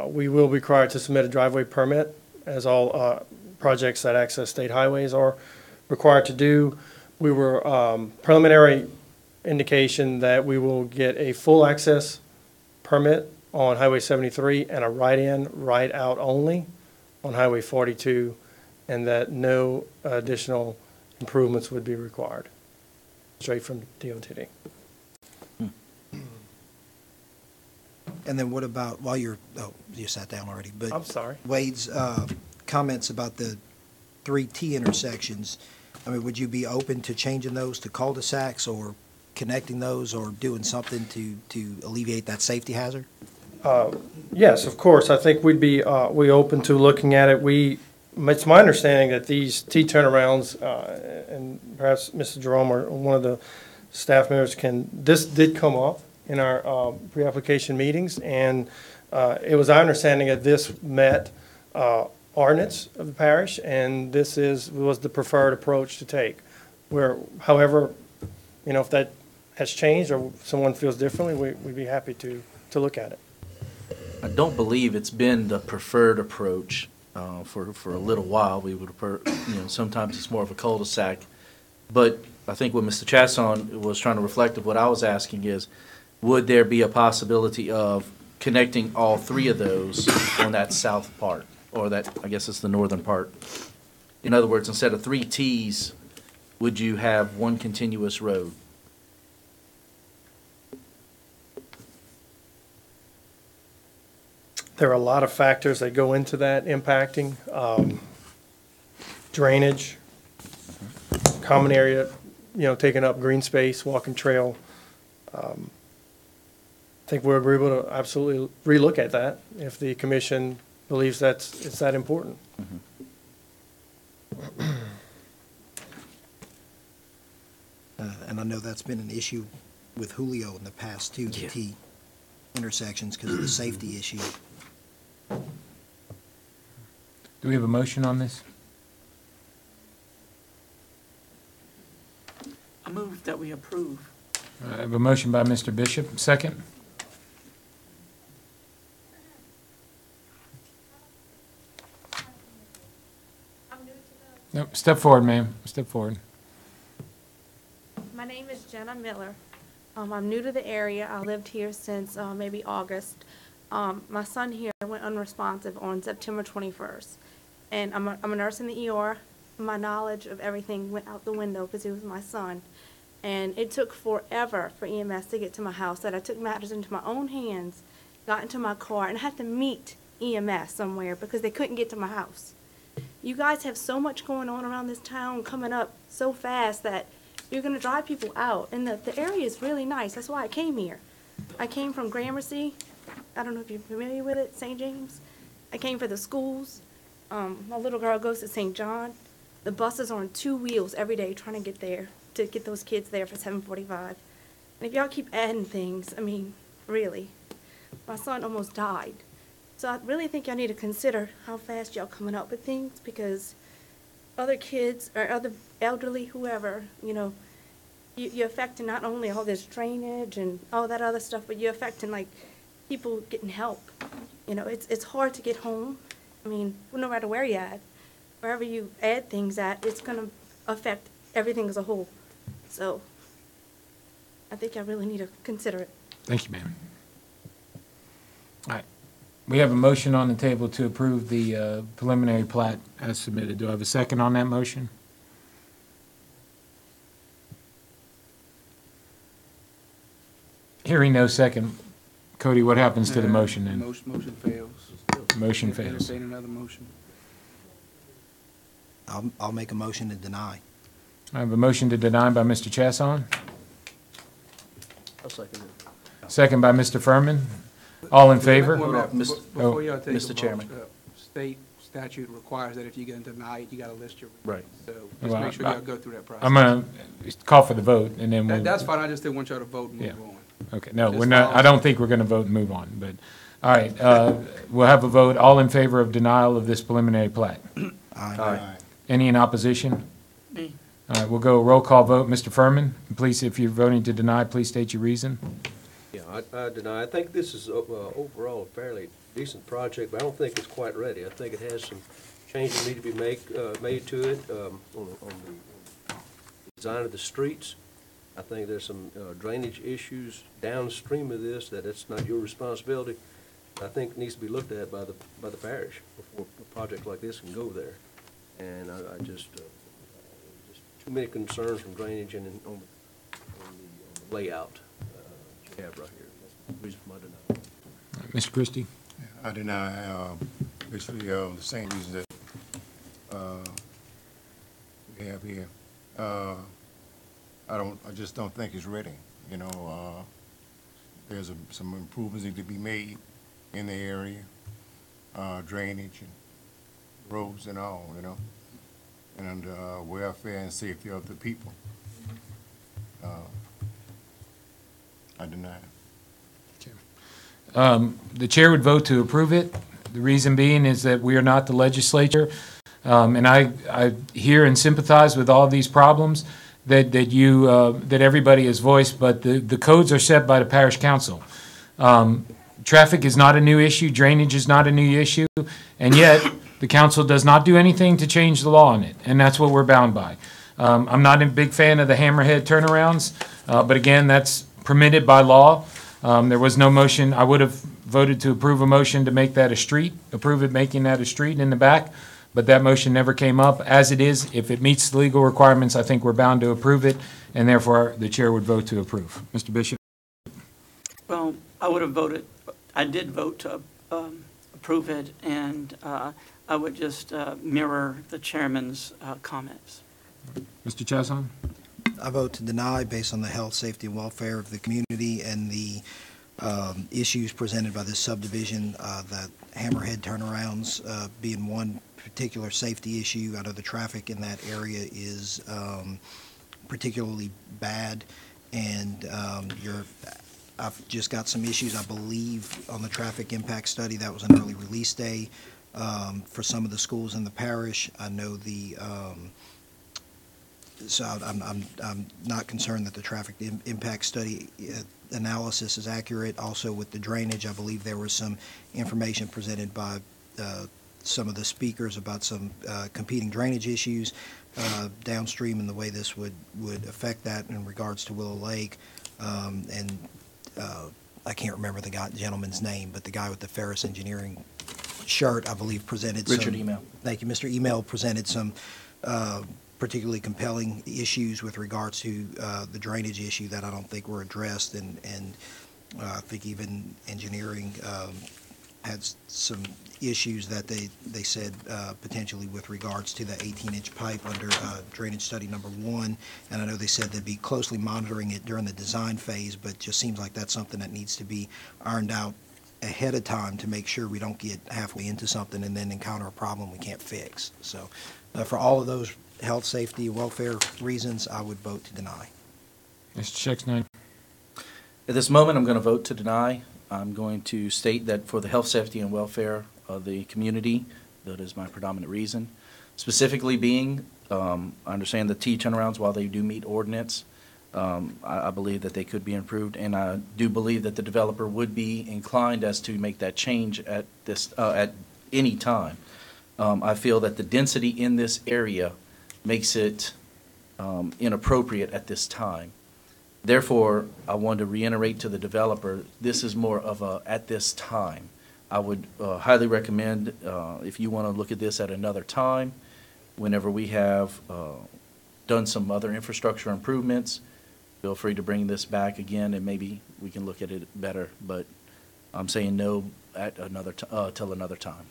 we will be required to submit a driveway permit, as all projects that access state highways are required to do. We were preliminary indication that we will get a full access permit on Highway 73 and a right-in, right-out only on Highway 42, and that no additional improvements would be required, straight from DOTD. And then what about, while you're, oh, you sat down already, but. I'm sorry. Wade's comments about the 3 T intersections, I mean, would you be open to changing those to cul-de-sacs or connecting those or doing something to alleviate that safety hazard? Yes, of course. I think we'd be, we open to looking at it. It's my understanding that these T turnarounds, and perhaps Mr. Jerome or one of the staff members this did come up in our pre-application meetings, and it was our understanding that this met ordinance of the parish, and this was the preferred approach to take. However, if that has changed or someone feels differently, we'd be happy to look at it. I don't believe it's been the preferred approach for a little while. We would prefer, sometimes it's more of a cul-de-sac. But I think what Mr. Chasson was trying to reflect of what I was asking is, would there be a possibility of connecting all 3 of those on that south part, or that, I guess it's the northern part? In other words, instead of 3 Ts, would you have one continuous road? There are a lot of factors that go into that impacting. Drainage, common area, taking up green space, walking trail. I think we're agreeable to absolutely relook at that if the commission believes it's that important. And I know that's been an issue with Julio in the past too, the T intersections, because of the safety issue. Do we have a motion on this? I move that we approve. I have a motion by Mr. Bishop. Second? Nope. Step forward, ma'am. Step forward. My name is Jenna Miller. I'm new to the area. I lived here since maybe August. My son here went unresponsive on September 21st. And I'm a nurse in the ER. My knowledge of everything went out the window because he was my son. And it took forever for EMS to get to my house, that I took matters into my own hands, got into my car, and had to meet EMS somewhere because they couldn't get to my house. You guys have so much going on around this town coming up so fast that you're going to drive people out. And the area is really nice. That's why I came here. I came from Gramercy. I don't know if you're familiar with it, St. James. I came for the schools. My little girl goes to St. John. The buses are on 2 wheels every day trying to get there, to get those kids there for 7:45. And if y'all keep adding things, I mean, really, my son almost died. So I really think y'all need to consider how fast y'all coming up with things, because other kids or other elderly, whoever, you're affecting not only all this drainage and all that other stuff, but you're affecting, like, people getting help. It's hard to get home. I mean, no matter where you're at, wherever you add things at, it's going to affect everything as a whole. So I think I really need to consider it. Thank you, ma'am. All right. We have a motion on the table to approve the preliminary plat as submitted. Do I have a second on that motion? Hearing no second. Cody, what happens to the motion then? Motion fails. Motion fails. Entertain another motion. I'll make a motion to deny. I have a motion to deny by Mr. Chasson, I'll second it. second by Mr. Furman. All in favor? Before y'all take a Mr. Chairman. vote, state statute requires that if you're going to deny it, you got to list your reasons. Right. So Well, just make sure y'all go through that process. I'm going to call for the vote, and then we'll... That's fine, I just didn't want y'all to vote and move Yeah. on. Okay, no, Just we're not, follow- I don't think we're going to vote and move on, but, all right, we'll have a vote. All in favor of denial of this preliminary plat? Aye. Any in opposition? Me. All right, we'll go roll call vote. Mr. Furman, please, if you're voting to deny, please state your reason. Yeah, I deny. I think this is overall a fairly decent project, but I don't think it's quite ready. I think it has some changes that need to be made to it on the design of the streets. I think there's some drainage issues downstream of this that it's not your responsibility. I think it needs to be looked at by the parish before a project like this can go there. And I just too many concerns from drainage and on the layout you have right here. That's the reason for my denial. Mr. Christie? I deny, basically, the same reasons that, we have here. I just don't think it's ready, you know, there's some improvements need to be made in the area, drainage and roads and all, you know, and, welfare and safety of the people. I deny it. The chair would vote to approve it. The reason being is that we are not the legislature. And I hear and sympathize with all these problems that everybody has voiced, but the codes are set by the parish council. Traffic is not a new issue, drainage is not a new issue, and yet the council does not do anything to change the law on it, and that's what we're bound by. I'm not a big fan of the hammerhead turnarounds, but again, that's permitted by law. There was no motion. I would have voted to approve a motion to make that a street, approve it making that a street in the back, but that motion never came up. As it is, if it meets the legal requirements, I think we're bound to approve it, and therefore the chair would vote to approve. Mr. Bishop? Well, I did vote to approve it, and I would just mirror the chairman's comments. Mr. Chasson? I vote to deny based on the health, safety, and welfare of the community and the issues presented by this subdivision, that hammerhead turnarounds being one particular safety issue. I know the traffic in that area is particularly bad, and I've just got some issues, I believe, on the traffic impact study. That was an early release day for some of the schools in the parish. I know so I'm not concerned that the traffic impact study analysis is accurate. Also with the drainage, I believe there was some information presented by some of the speakers about some competing drainage issues downstream and the way this would affect that in regards to Willow Lake. I can't remember the gentleman's name, but the guy with the Ferris Engineering shirt, I believe, presented some... Richard Email. Thank you. Mr. Email presented some particularly compelling issues with regards to the drainage issue that I don't think were addressed, and I think even engineering had some issues that they said potentially with regards to the 18-inch pipe under drainage study number 1, and I know they said they'd be closely monitoring it during the design phase, but just seems like that's something that needs to be ironed out ahead of time to make sure we don't get halfway into something and then encounter a problem we can't fix. So for all of those health, safety, welfare reasons, I would vote to deny. Mr. Schexnayder. At this moment, I'm going to vote to deny. I'm going to state that for the health, safety, and welfare of the community, that is my predominant reason. Specifically being, I understand the T turnarounds, while they do meet ordinance, I believe that they could be improved, and I do believe that the developer would be inclined as to make that change at any time. I feel that the density in this area makes it inappropriate at this time. Therefore, I want to reiterate to the developer, this is more of a at this time. I would highly recommend, if you want to look at this at another time, whenever we have done some other infrastructure improvements, feel free to bring this back again and maybe we can look at it better. But I'm saying no at another till another time.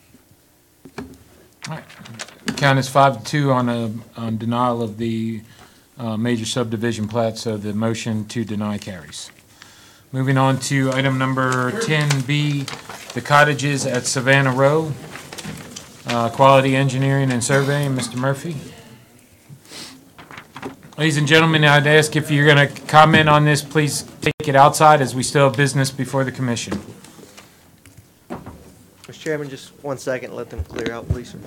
All right. Count is 5-2 on denial of the major subdivision plat, so the motion to deny carries. Moving on to item number 10B, the cottages at Savannah Row. Quality engineering and surveying, Mr. Murphy. Ladies and gentlemen, I'd ask if you're going to comment on this, please take it outside as we still have business before the commission. Mr. Chairman, just 1 second, let them clear out, please, sir.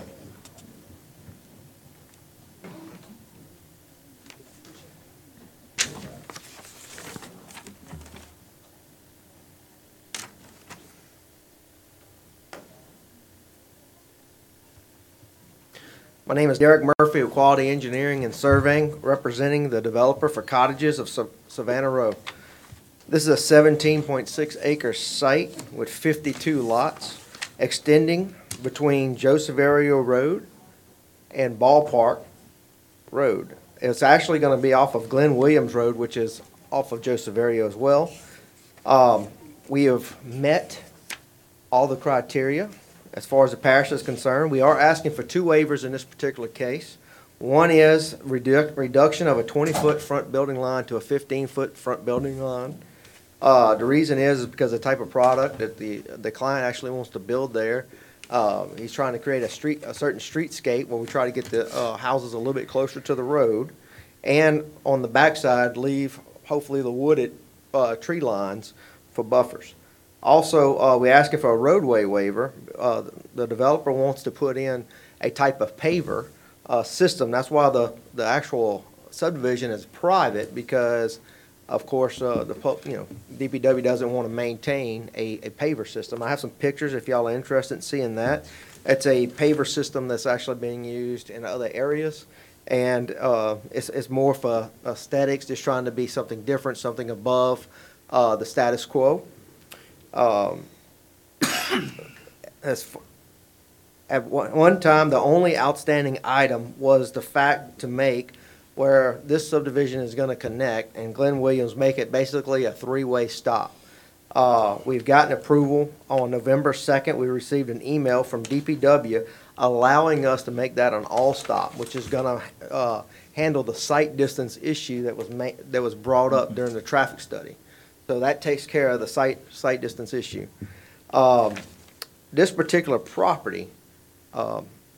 My name is Derek Murphy of Quality Engineering and Surveying, representing the developer for cottages of Savannah Row. This is a 17.6 acre site with 52 lots extending between Joe Saverio Road and Ballpark Road. It's actually going to be off of Glenn Williams Road, which is off of Joe Saverio as well. We have met all the criteria. As far as the parish is concerned, we are asking for 2 waivers in this particular case. One is reduction of a 20-foot front building line to a 15-foot front building line. The reason is because the type of product that the client actually wants to build there. He's trying to create a certain streetscape where we try to get the houses a little bit closer to the road, and on the backside leave hopefully the wooded tree lines for buffers. Also, we're asking for a roadway waiver. The developer wants to put in a type of paver system. That's why the actual subdivision is private, because of course DPW doesn't want to maintain a paver system. I have some pictures if y'all are interested in seeing that. It's a paver system that's actually being used in other areas, and it's more for aesthetics, just trying to be something different, something above the status quo. At one time, the only outstanding item was the fact to make where this subdivision is going to connect and Glenn Williams make it basically a 3-way stop. We've gotten approval on November 2nd. We received an email from DPW allowing us to make that an all-stop, which is going to handle the site distance issue that was brought up during the traffic study. So that takes care of the site distance issue. This particular property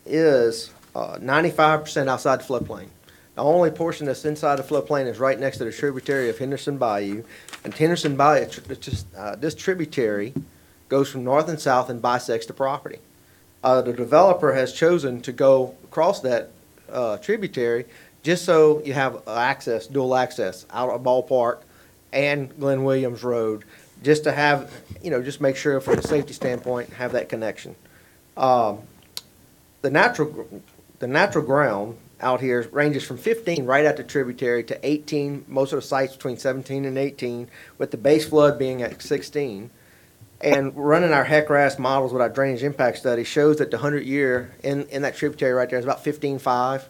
is 95% outside the floodplain. The only portion that's inside the floodplain is right next to the tributary of Henderson Bayou. And Henderson Bayou, this tributary goes from north and south and bisects the property. The developer has chosen to go across that tributary just so you have access, dual access, out of Ballpark and Glenn Williams Road, just to have, just make sure from a safety standpoint, have that connection. The natural ground out here ranges from 15 right at the tributary to 18, most of the sites between 17 and 18, with the base flood being at 16. And running our HEC-RAS models with our drainage impact study shows that the 100-year in that tributary right there is about 15.5,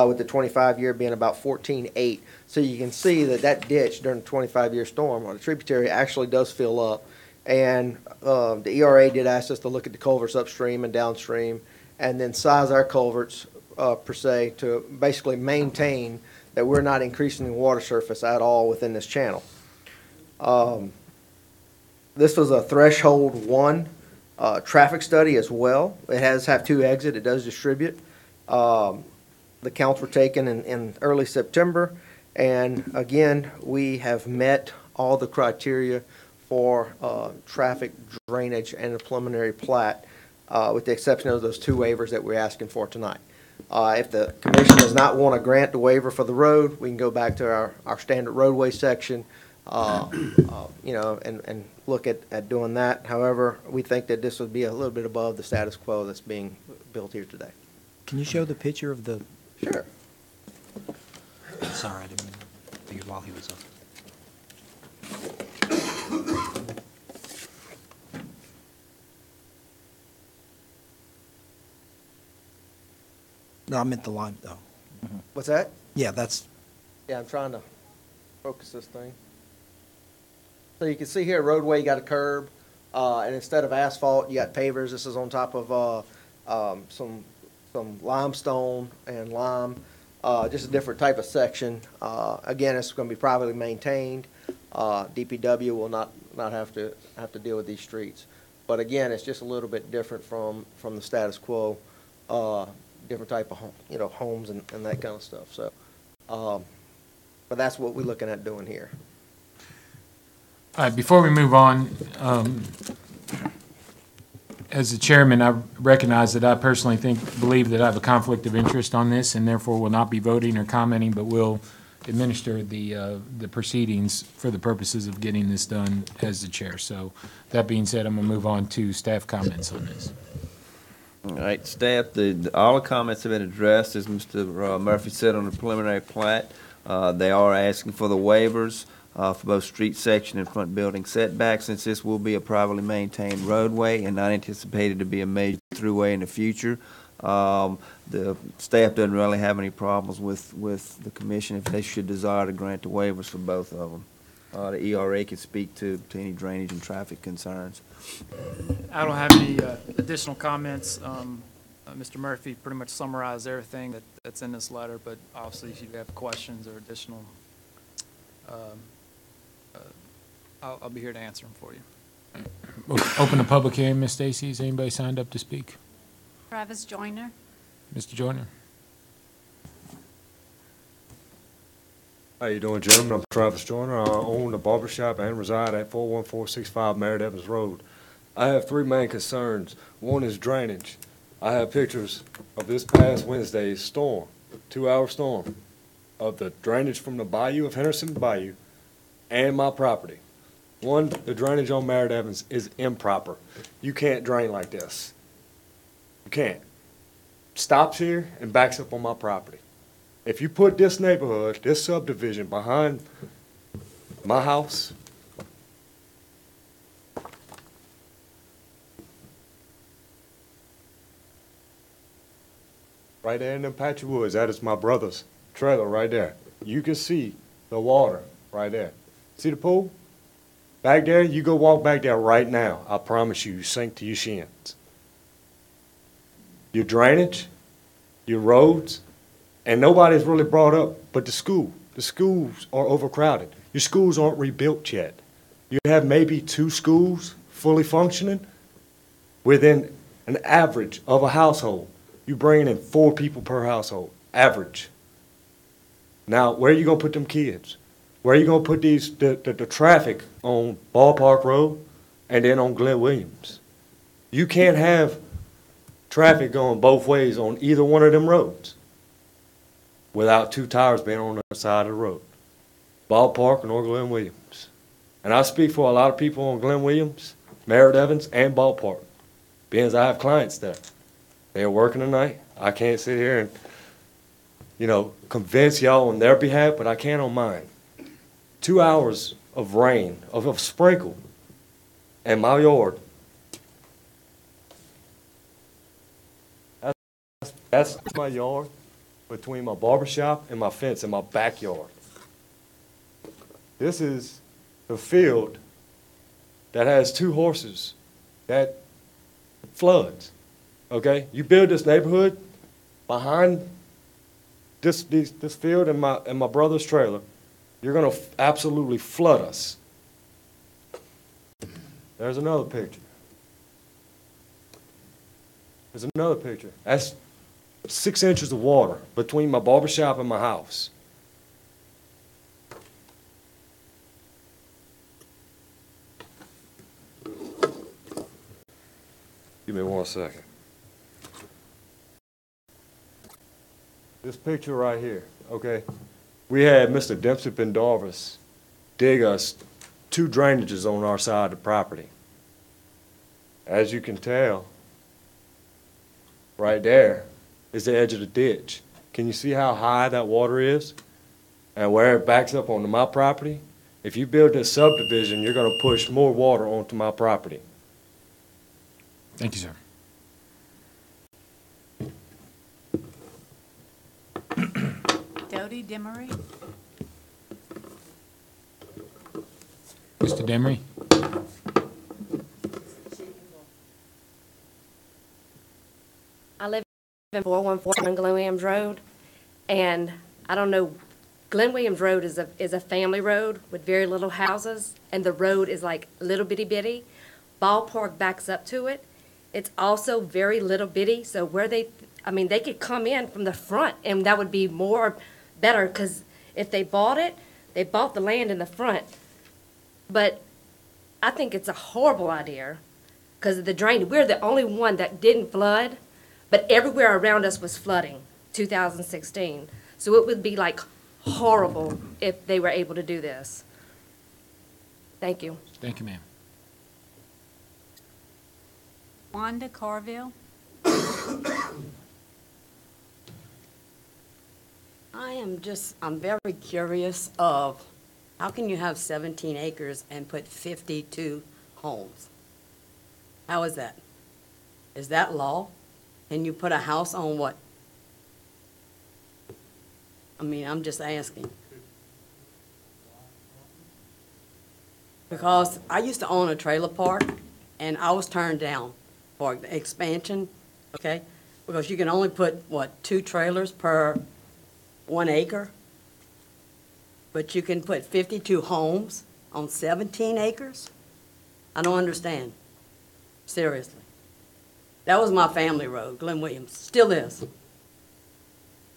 with the 25-year being about 14.8. So you can see that ditch during the 25-year storm or the tributary actually does fill up. And the ERA did ask us to look at the culverts upstream and downstream, and then size our culverts per se to basically maintain that we're not increasing the water surface at all within this channel. This was a threshold 1 traffic study as well. It has have 2 exits. It does distribute. The counts were taken in early September, and again, we have met all the criteria for traffic, drainage, and the preliminary plat, with the exception of those 2 waivers that we're asking for tonight. If the commission does not want to grant the waiver for the road, we can go back to our standard roadway section, and look at doing that. However, we think that this would be a little bit above the status quo that's being built here today. Can you show the picture of the? Sure. Sorry, I didn't figure while he was up. No, I meant the line, though. What's that? Yeah, that's. Yeah, I'm trying to focus this thing. So you can see here, roadway, you got a curb, and instead of asphalt, you got pavers. This is on top of some limestone and lime, just a different type of section. Again, it's going to be privately maintained. DPW will not have to deal with these streets. But again, it's just a little bit different from the status quo, different type of homes and that kind of stuff. So, but that's what we're looking at doing here. All right, before we move on, as the chairman, I recognize that I personally believe that I have a conflict of interest on this, and therefore will not be voting or commenting, but will administer the proceedings for the purposes of getting this done as the chair. So that being said, I'm going to move on to staff comments on this. All right, staff, all the comments have been addressed, as Mr. Murphy said on the preliminary plat. They are asking for the waivers for both street section and front building setbacks, since this will be a privately maintained roadway and not anticipated to be a major throughway in the future. The staff doesn't really have any problems with the commission if they should desire to grant the waivers for both of them. the ERA can speak to any drainage and traffic concerns. I don't have any additional comments. Mr. Murphy pretty much summarized everything that's in this letter, but obviously if you have questions or additional, I'll be here to answer them for you. Open the public hearing, Ms. Stacy. Is anybody signed up to speak? Travis Joyner. Mr. Joyner? How you doing, gentlemen? I'm Travis Joyner. I own a barbershop and reside at 41465 Merritt Evans Road. I have three main concerns. One is drainage. I have pictures of this past Wednesday's storm, 2-hour storm, of the drainage from the bayou of Henderson Bayou and my property. One, the drainage on Merritt Evans is improper. You can't drain like this. You can't. Stops here and backs up on my property. If you put this neighborhood, this subdivision behind my house, right there in them patchy woods, that is my brother's trailer right there. You can see the water right there. See the pool? Back there, you go walk back there right now. I promise you, you sink to your shins. Your drainage, your roads, and nobody's really brought up but the school. The schools are overcrowded. Your schools aren't rebuilt yet. You have maybe 2 schools fully functioning within an average of a household. You bringing in 4 people per household, average. Now, where are you gonna put them kids? Where are you gonna put the traffic on Ballpark Road and then on Glenn Williams? You can't have traffic going both ways on either one of them roads without 2 tires being on the side of the road, Ballpark and or Glenn Williams. And I speak for a lot of people on Glenn Williams, Merritt Evans, and Ballpark, being as I have clients there. They're working tonight. I can't sit here and, convince y'all on their behalf, but I can on mine. 2 hours of rain, of sprinkle, in my yard. That's my yard between my barbershop and my fence in my backyard. This is the field that has 2 horses that floods. Okay, you build this neighborhood behind this field and my brother's trailer, you're gonna absolutely flood us. There's another picture. There's another picture. That's 6 inches of water between my barbershop and my house. Give me 1 second. This picture right here, okay? We had Mr. Dempsey Pendarvis dig us 2 drainages on our side of the property. As you can tell, right there is the edge of the ditch. Can you see how high that water is? And where it backs up onto my property? If you build this subdivision, you're gonna push more water onto my property. Thank you, sir. Dodie Demery. Mr. Demery? I live in 414 Glen Williams Road, and I don't know, Glen Williams Road is a family road with very little houses, and the road is like little bitty bitty. Ballpark backs up to it. It's also very little bitty, so they could come in from the front, and that would be better, because if they bought it, they bought the land in the front. But I think it's a horrible idea, because of the drain. We're the only one that didn't flood, but everywhere around us was flooding, 2016. So it would be like horrible if they were able to do this. Thank you. Thank you, ma'am. Wanda Carville. I'm very curious of how can you have 17 acres and put 52 homes? How is that? Is that law? Can you put a house on what? I'm just asking. Because I used to own a trailer park, and I was turned down for expansion, okay? Because you can only put, what, 2 trailers per 1 acre? But you can put 52 homes on 17 acres? I don't understand. Seriously. That was my family road, Glenn Williams. Still is.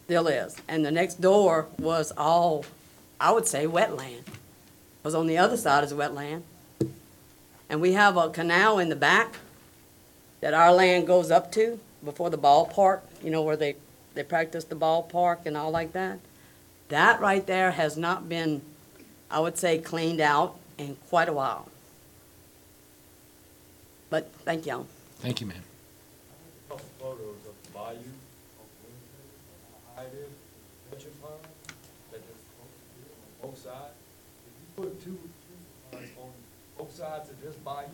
Still is. And the next door was all, I would say, wetland. Because on the other side is wetland. And we have a canal in the back that our land goes up to before the ballpark, you know, where they practice the ballpark and all like that. That right there has not been, I would say, cleaned out in quite a while. But thank y'all. Thank you, ma'am. Couple photos of the bayou, how high it is, pension pond, that just on both sides. If you put two ponds on both sides of this bayou,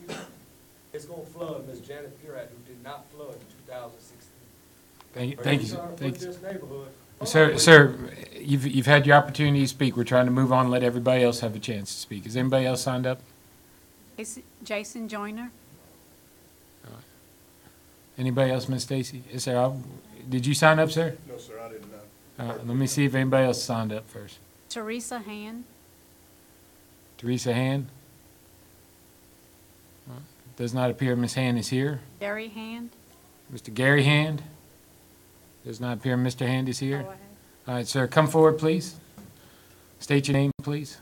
it's gonna flood Miss Janet Puratt, who did not flood in 2016. Thank you, sir. Thank you. This neighborhood. Sir, you've had your opportunity to speak. We're trying to move on and let everybody else have a chance to speak. Is anybody else signed up? Jason Joyner? Anybody else, Miss Stacy? Yes, sir. Did you sign up, sir? No, sir, I did not. Let me see if anybody else signed up first. Teresa Hand? Teresa Hand? Does not appear Miss Hand is here. Gary Hand? Mr. Gary Hand? Does not appear Mr. Hand is here. All right, sir, come forward, please. State your name, please.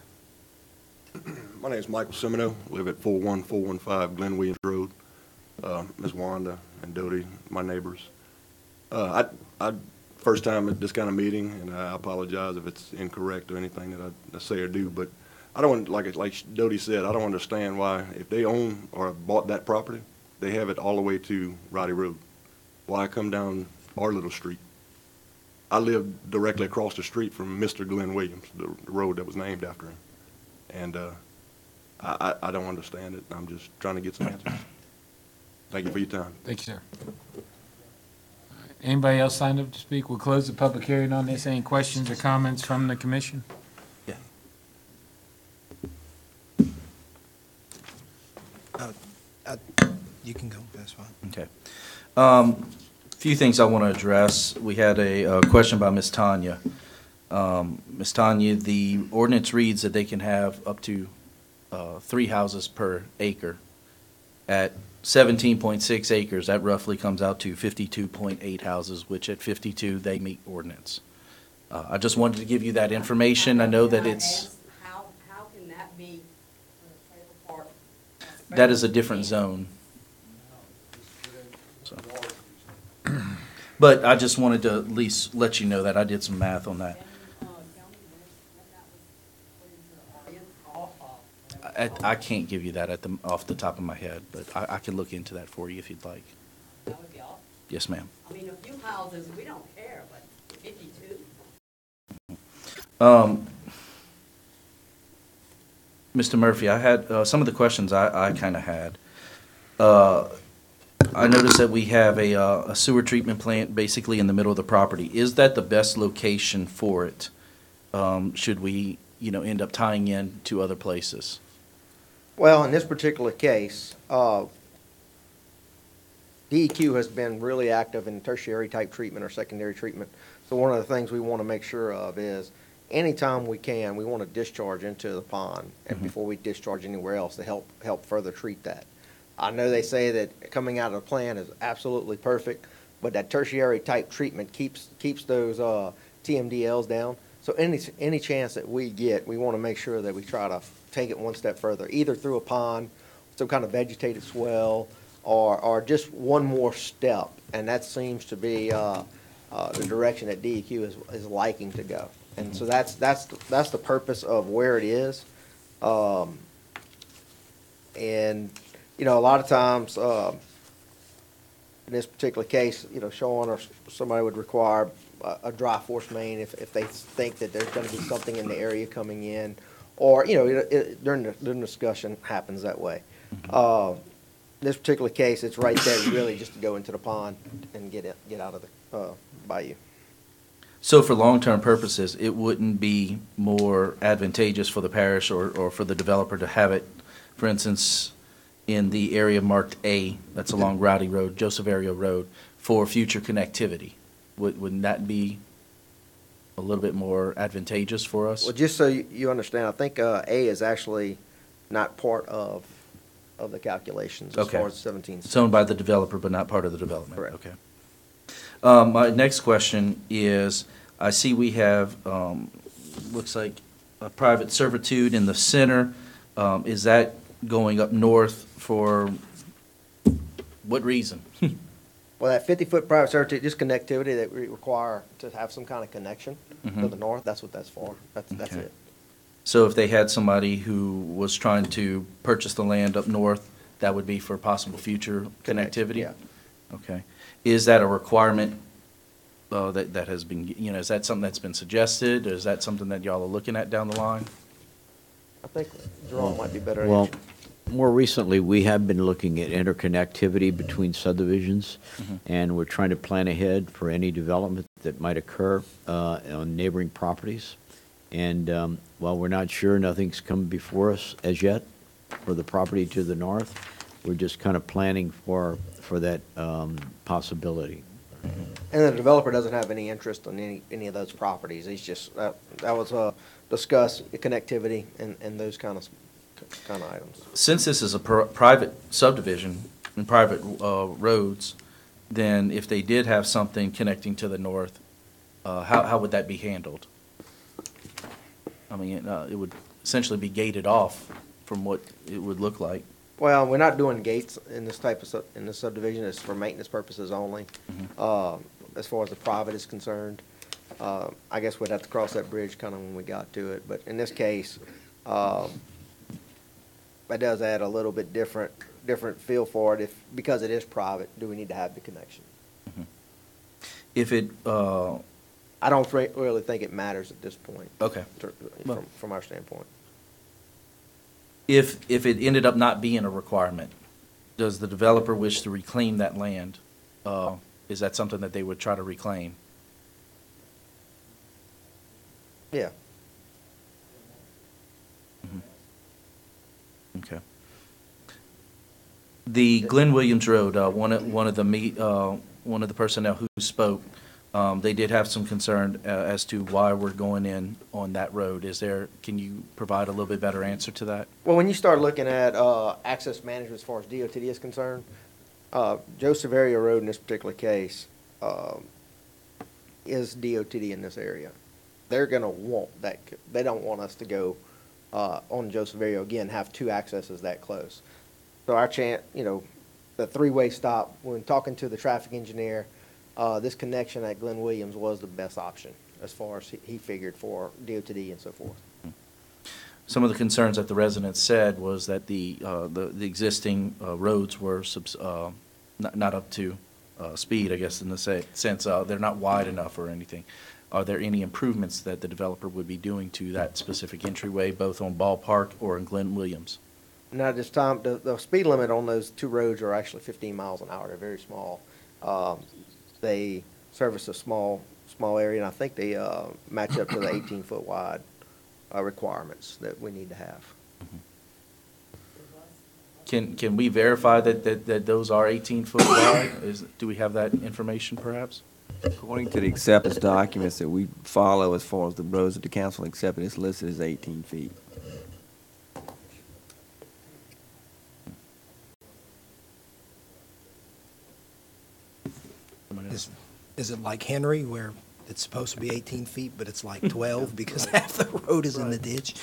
My name is Michael Semino. Live at 41415 Glenn Williams Road. Ms. Wanda and Dodie, my neighbors. I first time at this kind of meeting, and I apologize if it's incorrect or anything that I say or do, but I don't, like Dodie said, I don't understand why, if they own or bought that property, they have it all the way to Roddy Road. Why come down our little street? I live directly across the street from Mr. Glenn Williams, the road that was named after him. And I don't understand it. I'm just trying to get some answers. Thank you for your time. Thank you, sir. Anybody else signed up to speak? We'll close the public hearing on this. Any questions or comments from the commission? Yeah. You can go, that's fine. Okay. Few things I want to address. We had a question by Ms. Tanya. Ms. Tanya, the ordinance reads that they can have up to 3 houses per acre. At 17.6 acres, that roughly comes out to 52.8 houses, which at 52, they meet ordinance. I just wanted to give you that information. I know that it's... How can that be a trailer park? That is a different zone. So. But I just wanted to at least let you know that I did some math on that. I can't give you that off the top of my head, but I can look into that for you if you'd like. That would be awesome. Yes, ma'am. I mean, a few houses, we don't care, but 52? Mr. Murphy, I had some of the questions I kind of had. I noticed that we have a sewer treatment plant basically in the middle of the property. Is that the best location for it? Should we, end up tying in to other places? Well, in this particular case, DEQ has been really active in tertiary type treatment or secondary treatment. So one of the things we want to make sure of is anytime we can, we want to discharge into the pond and before we discharge anywhere else to help further treat that. I know they say that coming out of the plant is absolutely perfect, but that tertiary type treatment keeps those TMDLs down. So any chance that we get, we want to make sure that we try to take it one step further, either through a pond, some kind of vegetated swell, or just one more step. And that seems to be the direction that DEQ is liking to go. And so that's the purpose of where it is. And a lot of times, in this particular case, Sean or somebody would require a dry force main if they think that there's going to be something in the area coming in, or during the discussion happens that way. This particular case, it's right there, really, just to go into the pond and get out of the bayou. So for long-term purposes, it wouldn't be more advantageous for the parish or for the developer to have it for instance, in the area marked A, that's along Rowdy Road, Joseph Area Road, for future connectivity? Wouldn't that be a little bit more advantageous for us? Well, just so you understand, I think A is actually not part of the calculations as Okay. far as 17. It's owned by the developer, but not part of the development? Correct. Okay. My next question is, I see we have, looks like a private servitude in the center. Is that going up north for what reason? Well, that 50-foot private servitude, just connectivity that we require to have some kind of connection to Mhm. the north, that's what that's for. That's Okay. it. So if they had somebody who was trying to purchase the land up north, that would be for possible future connectivity? Yeah. Okay. Is that a requirement that has been, is that something that's been suggested? Or is that something that y'all are looking at down the line? I think Jerome might be better at Well, answering. more recently, we have been looking at interconnectivity between subdivisions, Mhm. and we're trying to plan ahead for any development that might occur on neighboring properties. And while we're not sure, nothing's come before us as yet for the property to the north. We're just kind of planning for that possibility. And the developer doesn't have any interest in any of those properties. He's just, that was discuss connectivity and those kind of items. Since this is a private subdivision and private roads, then if they did have something connecting to the north, how would that be handled? I mean, it would essentially be gated off from what it would look like. Well, we're not doing gates in this type of, in this subdivision. It's for maintenance purposes only. As far as the private is concerned, I guess we'd have to cross that bridge kind of when we got to it. But in this case, that does add a little bit different feel for it. Because it is private, do we need to have the connection? If it, I don't really think it matters at this point. Okay. From our standpoint. if it ended up not being a requirement, does the developer wish to reclaim that land? Is that something that they would try to reclaim? Yeah. Okay. The Glenn Williams Road, one of the personnel who spoke, they did have some concern as to why we're going in on that road. Can you provide a little bit better answer to that? Well, when you start looking at access management as far as DOTD is concerned, Joseph Area Road in this particular case is DOTD in this area. They're going to want that. They don't want us to go on Joseph Area again, have two accesses that close. So our chance, the three-way stop, when talking to the traffic engineer, this connection at Glenn Williams was the best option as far as he figured for DOTD and so forth. Some of the concerns that the residents said was that the existing roads were not up to speed, I guess, in the sense they're not wide enough or anything. Are there any improvements that the developer would be doing to that specific entryway, both on Ballpark or in Glenn Williams? Now, at this time, the speed limit on those two roads are actually 15 miles an hour. They're very small. They service a small area, and I think they match up to the 18-foot wide requirements that we need to have. Can we verify that those are 18-foot wide? Do we have that information, perhaps? According to the acceptance documents that we follow as far as the roads that the council accepted, it's listed as 18 feet. Is it like Henry, where it's supposed to be 18 feet, but it's like 12 because half the road is in the ditch?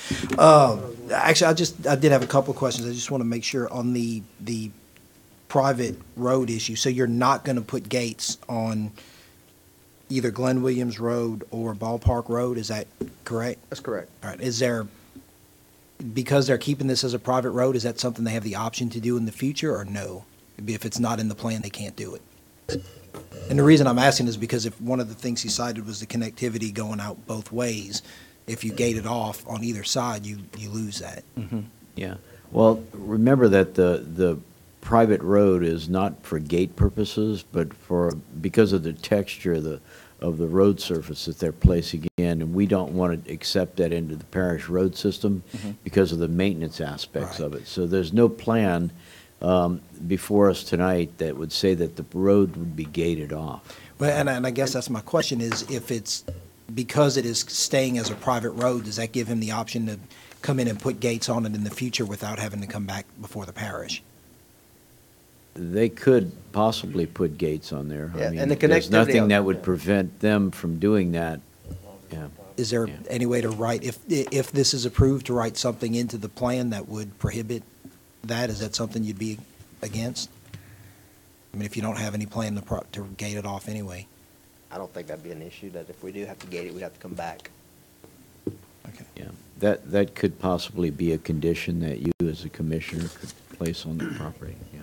Actually, I did have a couple of questions. I just want to make sure on the private road issue. So you're not going to put gates on either Glenn Williams Road or Ballpark Road, is that correct? That's correct. All right. Because they're keeping this as a private road, is that something they have the option to do in the future, or no? If it's not in the plan, they can't do it? And the reason I'm asking is because if one of the things he cited was the connectivity going out both ways, if you gate it off on either side, you lose that. Mm-hmm. Yeah. Well, remember that the private road is not for gate purposes, but because of the texture of of the road surface that they're placing in, and we don't want to accept that into the parish road system because of the maintenance aspects of it. So there's no plan before us tonight that would say that the road would be gated off. Well, and I guess that's my question is, if it's, because it is staying as a private road, does that give him the option to come in and put gates on it in the future without having to come back before the parish? They could possibly put gates on there. Yeah, I mean, and the there's connectivity nothing of- that would prevent them from doing that. Yeah. Is there any way to write, if this is approved, to write something into the plan that would prohibit that? Is that something you'd be against? I mean, if you don't have any plan to gate it off anyway. I don't think that'd be an issue, that if we do have to gate it, we'd have to come back. Yeah, that could possibly be a condition that you as a commissioner could place on the property, yeah.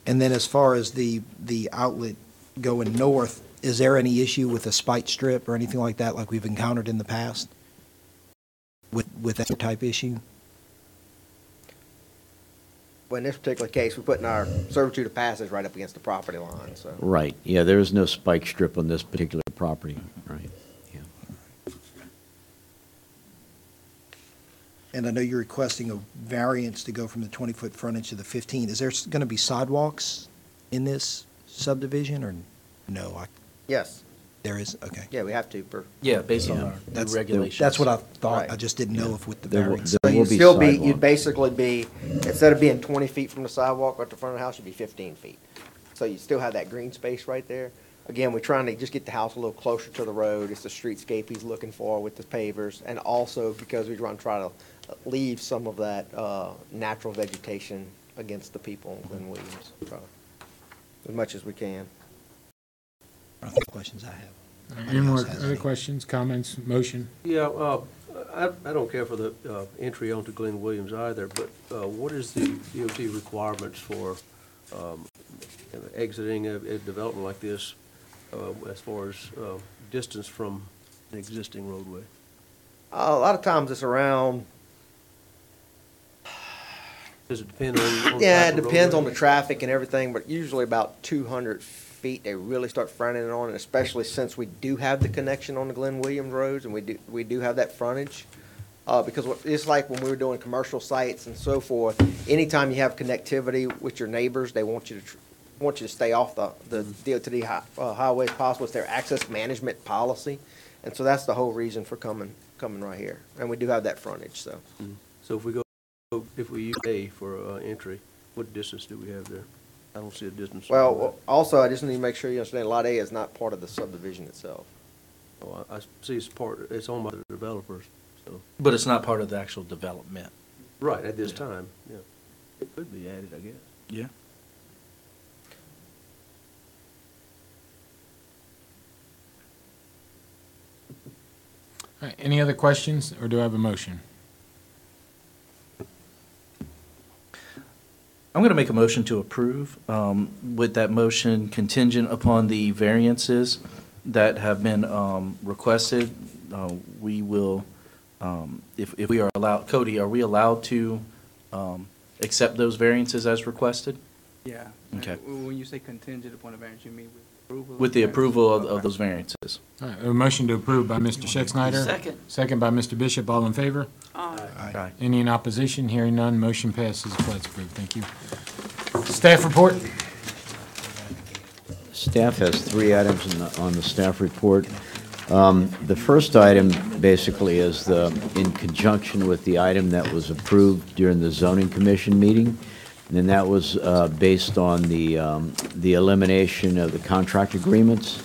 And then as far as the outlet going north, is there any issue with a spike strip or anything like that, like we've encountered in the past with that type issue? Well, in this particular case, we're putting our servitude of passage right up against the property line, so. Right, yeah, there is no spike strip on this particular property, right, yeah. And I know you're requesting a variance to go from the 20-foot frontage to the 15. Is there going to be sidewalks in this subdivision, or no? Yes. There is, okay. Yeah, we have to per. Yeah, based on our new That's- regulations. That's what I thought. Right. I just didn't know if with the There will- variance. there So will you'd be still be, sidewalk. you'd basically be, instead of being 20 feet from the sidewalk at the front of the house, you'd be 15 feet. So you still have that green space right there. Again, we're trying to just get the house a little closer to the road. It's the streetscape he's looking for with the pavers. And also because we want to try to leave some of that natural vegetation against the people in Glen Williams, as much as we can. I think the questions I have. Any more other questions, comments, motion? Yeah, I don't care for the entry onto Glen Williams either, but what is the DOT requirements for exiting a development like this as far as distance from an existing roadway? A lot of times it's around. Does it depend on? Yeah, it type of depends on roadway? the traffic and everything, but usually about 200 feet, they really start fronting it on, and especially since we do have the connection on the Glen Williams roads, and we do have that frontage. Because it's like when we were doing commercial sites and so forth, anytime you have connectivity with your neighbors, they want you to stay off the DOT highway as possible. It's their access management policy, and so that's the whole reason for coming right here. And we do have that frontage, so. So if we use A for entry, what distance do we have there? I don't see a distance. Well, also, I just need to make sure you understand, Lot A is not part of the subdivision itself. Oh, I see it's owned by the developers, so. But it's not part of the actual development. Right, at this time, yeah. It could be added, I guess. Yeah. All right, any other questions, or do I have a motion? I'm going to make a motion to approve, with that motion contingent upon the variances that have been requested. We will, if we are allowed, Cody, are we allowed to accept those variances as requested? Yeah. Okay. When you say contingent upon a variance, you mean with approval? With the approval of those variances. All right, a motion to approve by Mr. Schexnayder. Second. Second by Mr. Bishop, all in favor? Aye. Any in opposition? Hearing none, motion passes, pledge approved. Thank you. Staff report? Staff has 3 items on the staff report. The first item basically is in conjunction with the item that was approved during the zoning commission meeting, and that was based on the elimination of the contract agreements.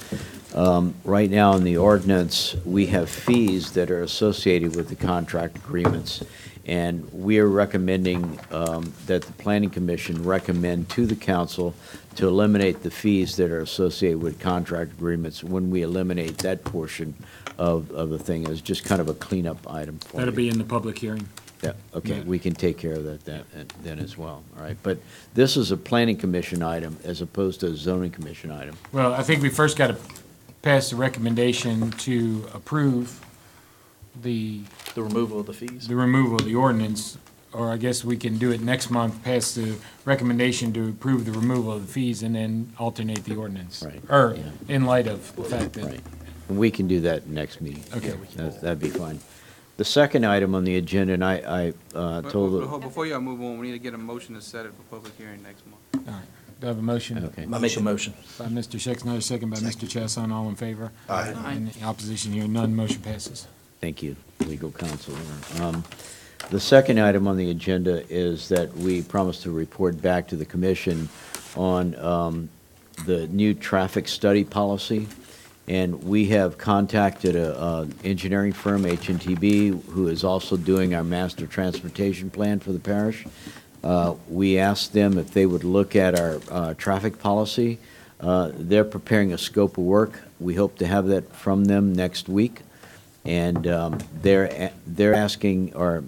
Right now in the ordinance, we have fees that are associated with the contract agreements, and we are recommending that the Planning Commission recommend to the council to eliminate the fees that are associated with contract agreements when we eliminate that portion of the thing. It's just kind of a cleanup item for That'll you. be in the public hearing. Yeah, okay, Yeah. we can take care of that then as well, all right? But this is a Planning Commission item as opposed to a zoning commission item. Well, I think we first got to pass the recommendation to approve the The removal of the fees? removal of the ordinance or I guess we can do it next month, pass the recommendation to approve the removal of the fees and then alternate the ordinance. Right. Or in light of the fact that. Right. And we can do that next meeting. Okay. That'd be fine. The second item on the agenda, and I told the. Before y'all move on, we need to get a motion to set it for public hearing next month. All right. Do I have a motion? Okay. I make a motion. By Mr. Schexnayder, second by Mr. Chasson, all in favor? Aye. Any opposition here, none, motion passes. Thank you, legal counsel. The second item on the agenda is that we promised to report back to the commission on the new traffic study policy. And we have contacted a engineering firm, HNTB, who is also doing our master transportation plan for the parish. We asked them if they would look at our traffic policy. They're preparing a scope of work. We hope to have that from them next week. And they're asking, or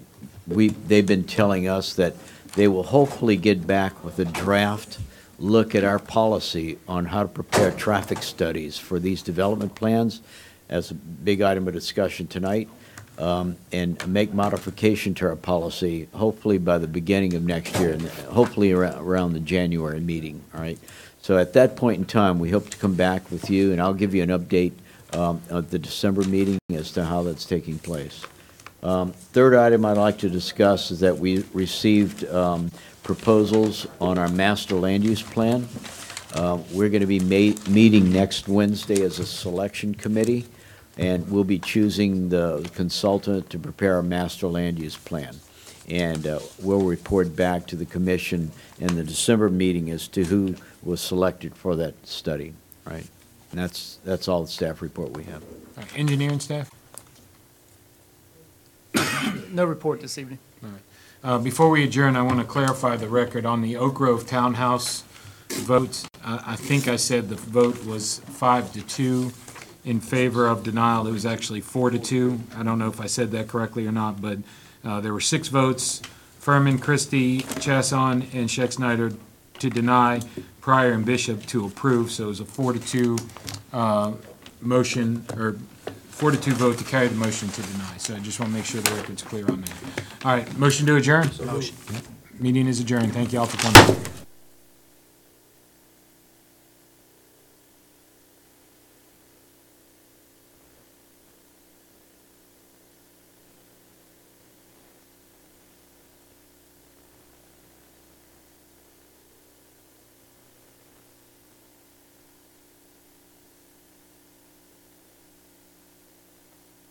they've been telling us that they will hopefully get back with a draft look at our policy on how to prepare traffic studies for these development plans as a big item of discussion tonight, and make modification to our policy, hopefully by the beginning of next year, and hopefully around the January meeting, all right? So at that point in time, we hope to come back with you, and I'll give you an update at the December meeting as to how that's taking place. Third item I'd like to discuss is that we received proposals on our master land use plan. We're going to be meeting next Wednesday as a selection committee, and we'll be choosing the consultant to prepare a master land use plan. And we'll report back to the commission in the December meeting as to who was selected for that study, right? And that's all the staff report we have. Engineering staff? No report this evening. All right. Before we adjourn, I want to clarify the record on the Oak Grove Townhouse votes. I think I said the vote was 5-2 in favor of denial. It was actually 4-2. I don't know if I said that correctly or not, but there were 6 votes, Furman, Christie, Chasson, and Schexnayder to deny, Pryor and Bishop to approve. So it was a 4-2 motion, or 4-2 vote to carry the motion to deny. So I just want to make sure the record's clear on that. All right, motion to adjourn? Motion. Meeting is adjourned. Thank you all for coming.